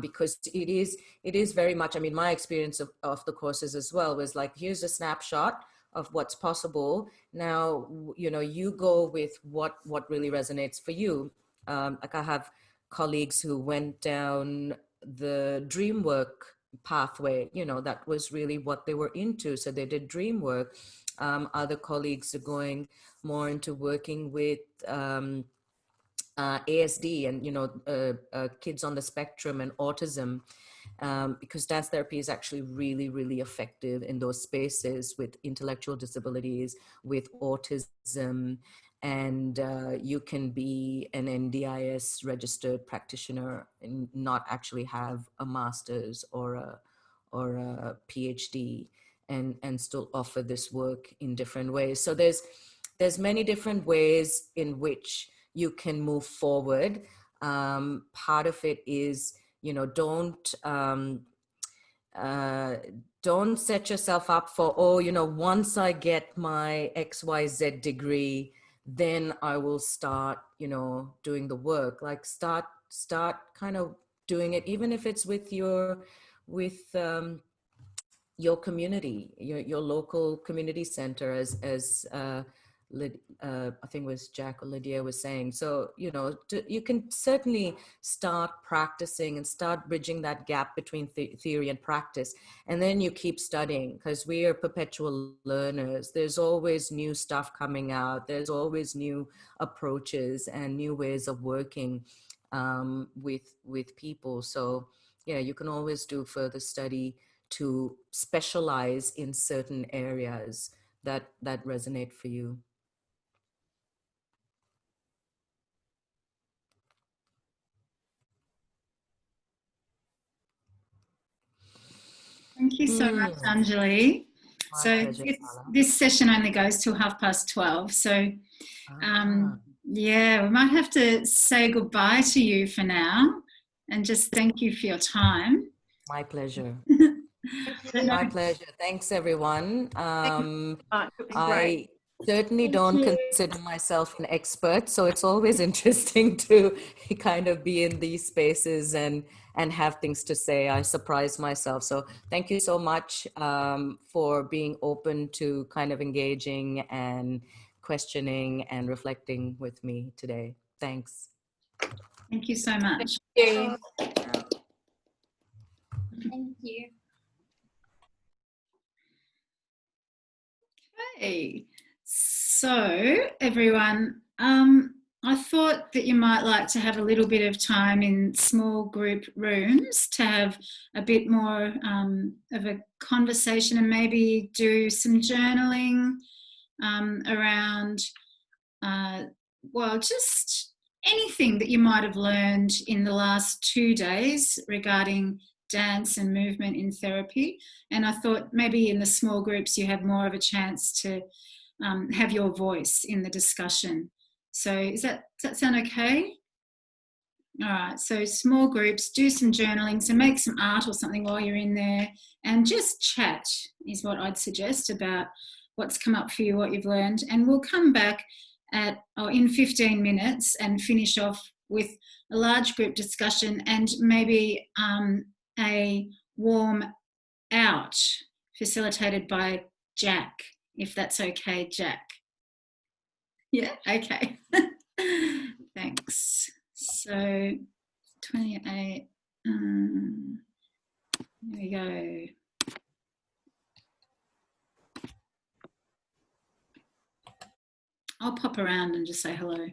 because it is very much, I mean, my experience of the courses as well was like, here's a snapshot of what's possible. Now, you know, you go with what really resonates for you. Like I have colleagues who went down the dream work pathway, you know, that was really what they were into. So they did dream work. Other colleagues are going more into working with ASD and, you know, kids on the spectrum and autism, because dance therapy is actually really, really effective in those spaces with intellectual disabilities, with autism, and you can be an NDIS registered practitioner and not actually have a master's or a PhD, and still offer this work in different ways. So there's many different ways in which you can move forward. Part of it is, you know, don't set yourself up for, oh, you know, once I get my XYZ degree, then I will start, you know, doing the work. Like start kind of doing it, even if it's with your community, your local community center, as I think it was Jack or Lydia was saying. So, you know, you can certainly start practicing and start bridging that gap between theory and practice. And then you keep studying, because we are perpetual learners. There's always new stuff coming out. There's always new approaches and new ways of working with people. So yeah, you can always do further study to specialize in certain areas that resonate for you. Thank you so much, Anjali. My So pleasure, Carla. this session only goes till 12:30. So Ah. yeah, we might have to say goodbye to you for now and just thank you for your time. My pleasure. Don't know- My pleasure. Thanks, everyone. It's been I great. certainly don't consider myself an expert, so it's always interesting to kind of be in these spaces and have things to say. I surprise myself. So thank you so much for being open to kind of engaging and questioning and reflecting with me today. Thanks. Thank you so much. Thank you. Thank you. Okay, so everyone, I thought that you might like to have a little bit of time in small group rooms to have a bit more of a conversation and maybe do some journaling around, well, just anything that you might have learned in the last 2 days regarding dance and movement in therapy. And I thought maybe in the small groups you have more of a chance to have your voice in the discussion. So does that sound okay? All right, so small groups, do some journaling, so make some art or something while you're in there and just chat is what I'd suggest about what's come up for you, what you've learned. And we'll come back in 15 minutes and finish off with a large group discussion and maybe a warm out facilitated by Jack, if that's okay, Jack. Yeah, okay. Thanks. So 28, there we go. I'll pop around and just say hello.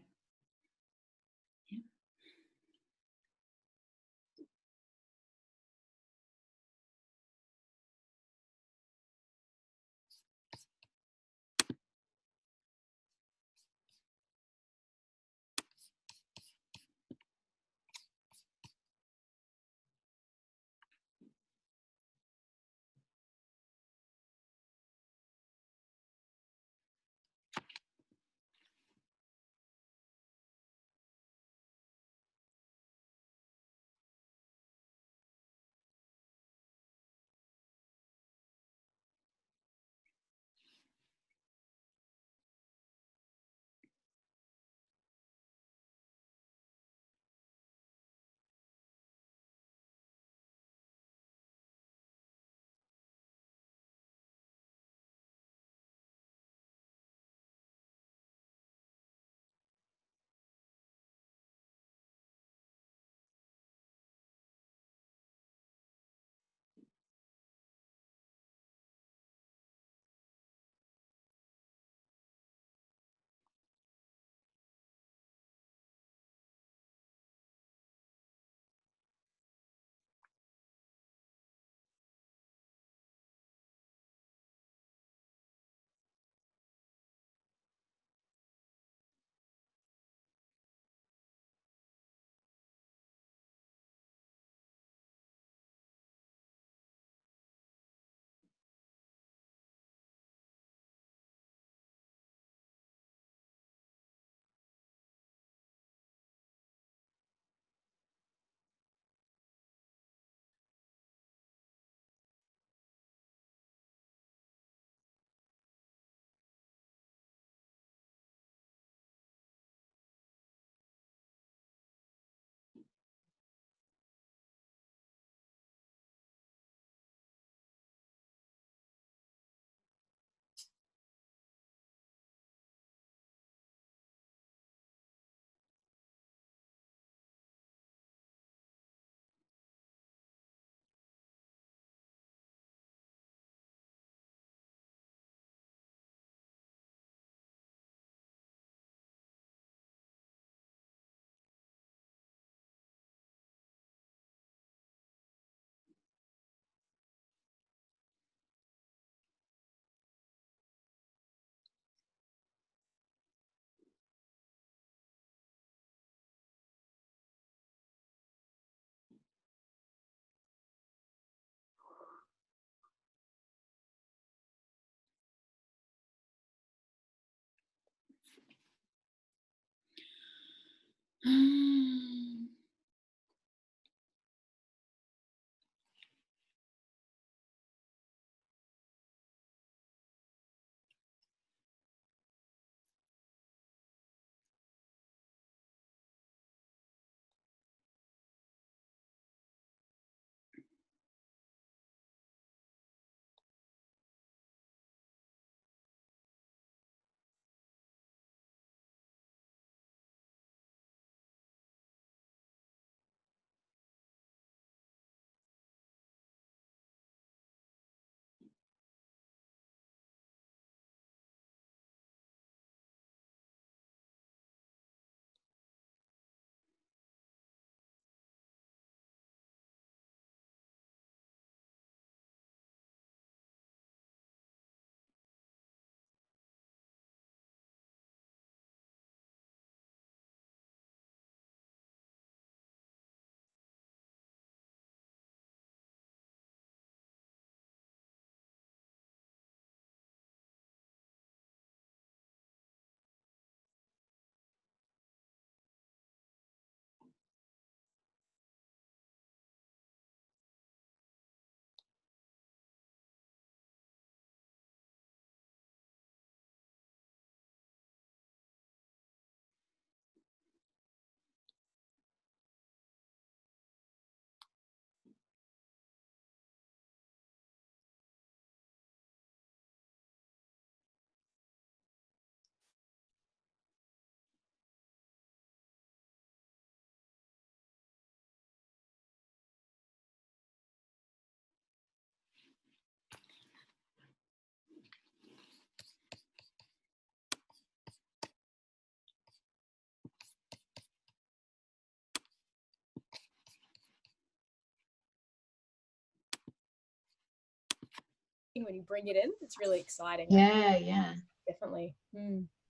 when you bring it in. It's really exciting. Yeah. Definitely.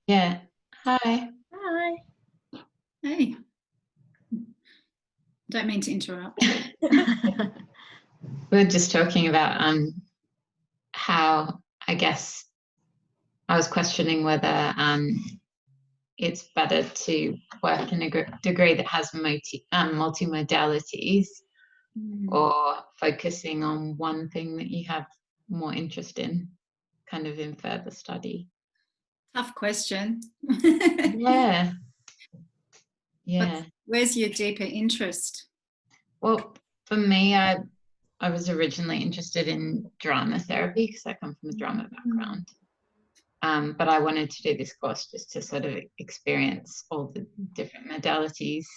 Yeah. Hi. Hi. Hey. Don't mean to interrupt. We were just talking about how, I guess, I was questioning whether it's better to work in a degree that has multimodalities or focusing on one thing that you have more interest in, kind of in further study. Tough question. Yeah. Where's your deeper interest? Well, for me, I was originally interested in drama therapy because I come from a drama background. But I wanted to do this course just to sort of experience all the different modalities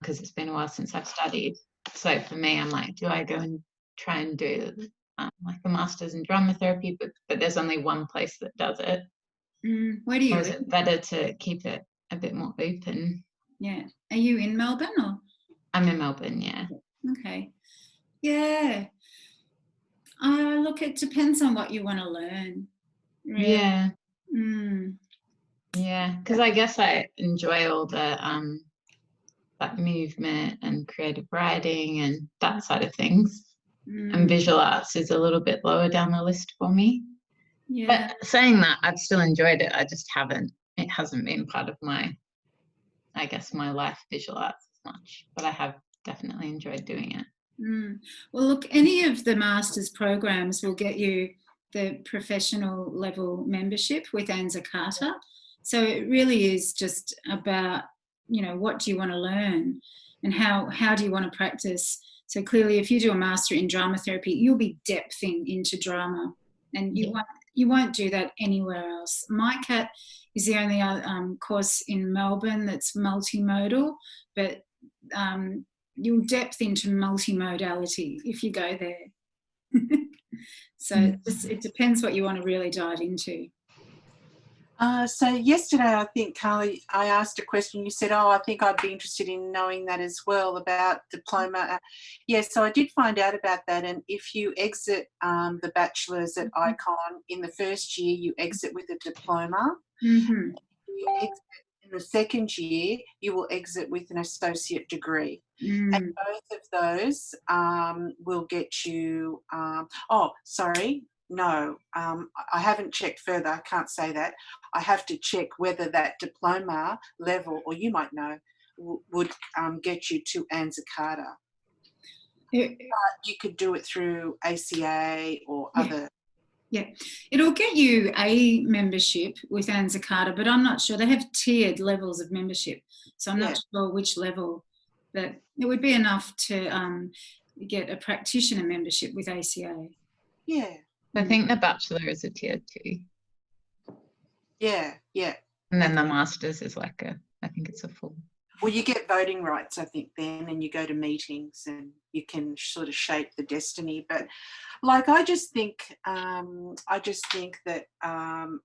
because it's been a while since I've studied. So for me, I'm like, do I go and try and do like a master's in drama therapy? But there's only one place that does it. Where do you Or is live? it better to keep it a bit more open? Yeah. Are you in Melbourne or? I'm in Melbourne, yeah. Okay. Yeah. Look, it depends on what you want to learn. Really. Yeah. Yeah, because I guess I enjoy all the that movement and creative writing and that side of things. And visual arts is a little bit lower down the list for me. Yeah. But saying that, I've still enjoyed it. It hasn't been part of my life, visual arts as much, but I have definitely enjoyed doing it. Well, look, any of the master's programs will get you the professional level membership with Anza Carter. So it really is just about, what do you want to learn and how do you want to practice? So clearly, if you do a master in drama therapy, you'll be depthing into drama, and you won't do that anywhere else. MyCat is the only course in Melbourne that's multimodal, but you'll depth into multimodality if you go there. So it depends what you want to really dive into. So yesterday, I think, Carly, I asked a question. You said, I think I'd be interested in knowing that as well about diploma. Yes, so I did find out about that. And if you exit the bachelor's at Ikon in the first year, you exit with a diploma. If you exit in the second year, you will exit with an associate degree. And both of those will get you, no, I haven't checked further. I can't say that. I have to check whether that diploma level, or you might know, would get you to Anzacata. It, You could do it through ACA or other. yeah, it'll get you a membership with Anzacata, but I'm not sure. They have tiered levels of membership, so I'm not sure which level. But it would be enough to get a practitioner membership with ACA. Yeah. I think the Bachelor is a tier 2. Yeah, yeah. And then the Masters is like I think it's a full. Well, you get voting rights, I think, then, and you go to meetings and you can sort of shape the destiny. But like, I just think that,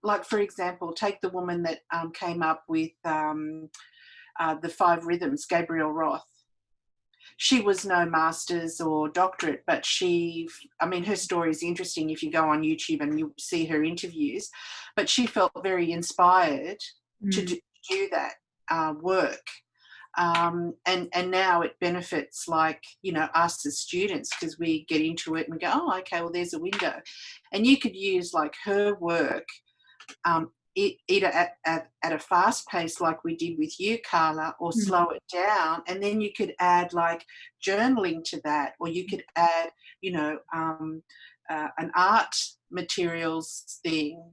like, for example, take the woman that came up with the 5 rhythms, Gabrielle Roth. She was no master's or doctorate, but her story is interesting if you go on YouTube and you see her interviews, but she felt very inspired to do that work. And now it benefits, like, you know, us as students, because we get into it and go, oh, okay, well, there's a window. And you could use like her work either at a fast pace like we did with you, Carla, or slow it down, and then you could add like journaling to that, or you could add, you know, an art materials thing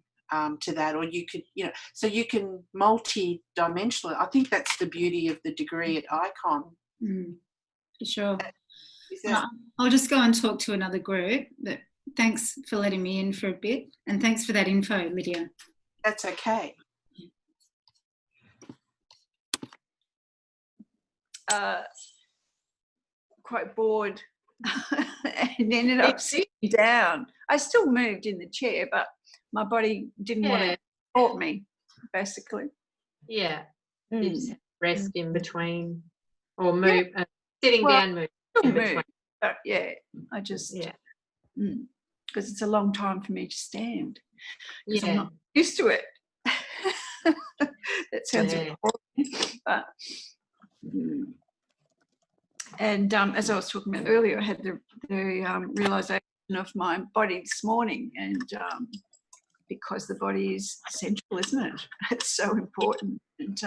to that, or you could, you know, so you can multi-dimensional. I think that's the beauty of the degree at Ikon. For sure. I'll just go and talk to another group. But thanks for letting me in for a bit, and thanks for that info, Lydia. That's okay. Quite bored and ended up sitting down. I still moved in the chair, but my body didn't want to support me, basically. Yeah. You just rest in between, or move, sitting down, move in between. But yeah, I just, because it's a long time for me to stand. I'm not used to it. That sounds important, but and as I was talking about earlier, I had the realization of my body this morning, and because the body is essential, isn't it? It's so important, and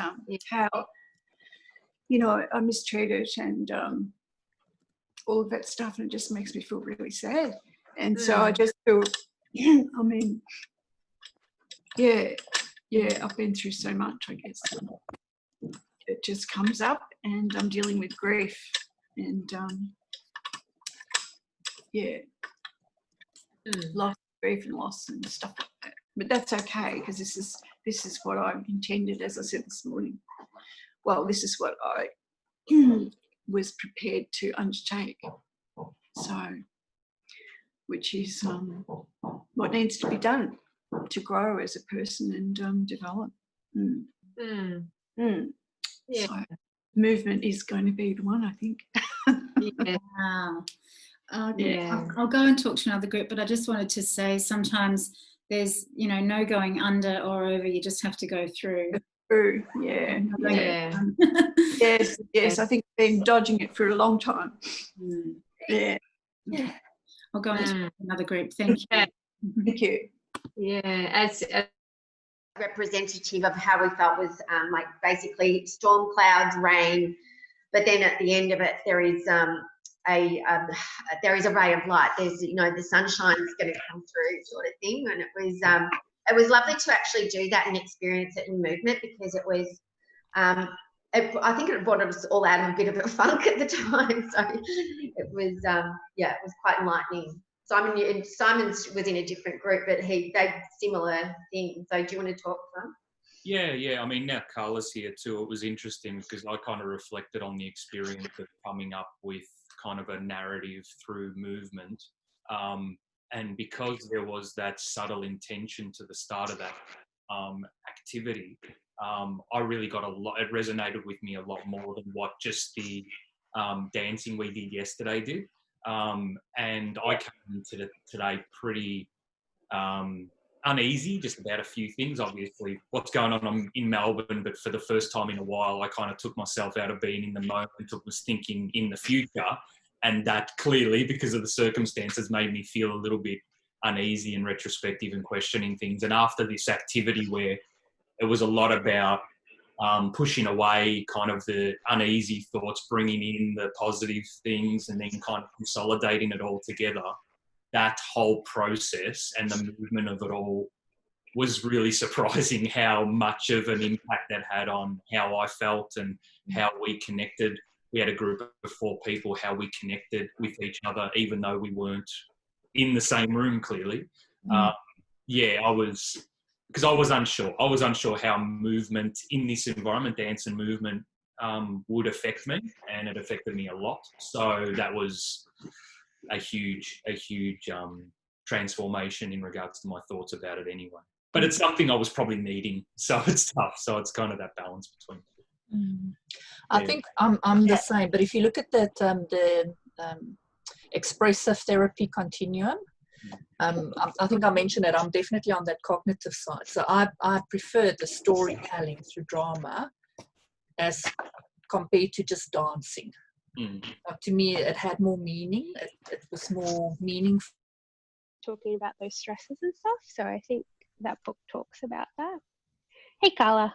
how, you know, I mistreat it and all of that stuff, and it just makes me feel really sad. And so I just feel, I mean, I've been through so much, I guess. It just comes up, and I'm dealing with grief, and loss, grief and loss and stuff like that. But that's okay, because this is what I intended, as I said this morning. Well, this is what I was prepared to undertake. So, which is what needs to be done to grow as a person and develop. Yeah. So, movement is going to be the one, I think. Wow. I'll go and talk to another group, but I just wanted to say sometimes there's, you know, no going under or over. You just have to go through. Yes. I think I've been dodging it for a long time. Yeah. I'll go into another group. Thank you. Thank you. Yeah, as representative of how we felt was like basically storm clouds, rain, but then at the end of it there is a ray of light. There's, you know, the sunshine is going to come through, sort of thing. And it was lovely to actually do that and experience it in movement, because it was I think it brought us all out of a bit of a funk at the time. So it was it was quite enlightening. Simon was in a different group, but they similar things. So do you want to talk to them? Yeah. I mean, now Carla's here too. It was interesting because I kind of reflected on the experience of coming up with kind of a narrative through movement. And because there was that subtle intention to the start of that activity, I really got a lot. It resonated with me a lot more than what just the dancing we did yesterday did. And I came into today pretty uneasy just about a few things. Obviously, what's going on? I'm in Melbourne, but for the first time in a while, I kind of took myself out of being in the moment and was thinking in the future. And that clearly, because of the circumstances, made me feel a little bit uneasy and retrospective and questioning things. And after this activity where it was a lot about pushing away kind of the uneasy thoughts, bringing in the positive things, and then kind of consolidating it all together. That whole process and the movement of it all was really surprising, how much of an impact that had on how I felt and how we connected. We had a group of 4 people, how we connected with each other, even though we weren't in the same room, clearly. Yeah, because I was unsure. I was unsure how movement in this environment, dance and movement, would affect me, and it affected me a lot. So that was a huge transformation in regards to my thoughts about it anyway. But it's something I was probably needing, so it's tough. So it's kind of that balance between. I think I'm the same. But if you look at that, the expressive therapy continuum, I think I mentioned it. I'm definitely on that cognitive side. So I prefer the storytelling through drama as compared to just dancing. To me, it had more meaning. It was more meaningful. Talking about those stresses and stuff. So I think that book talks about that. Hey, Carla.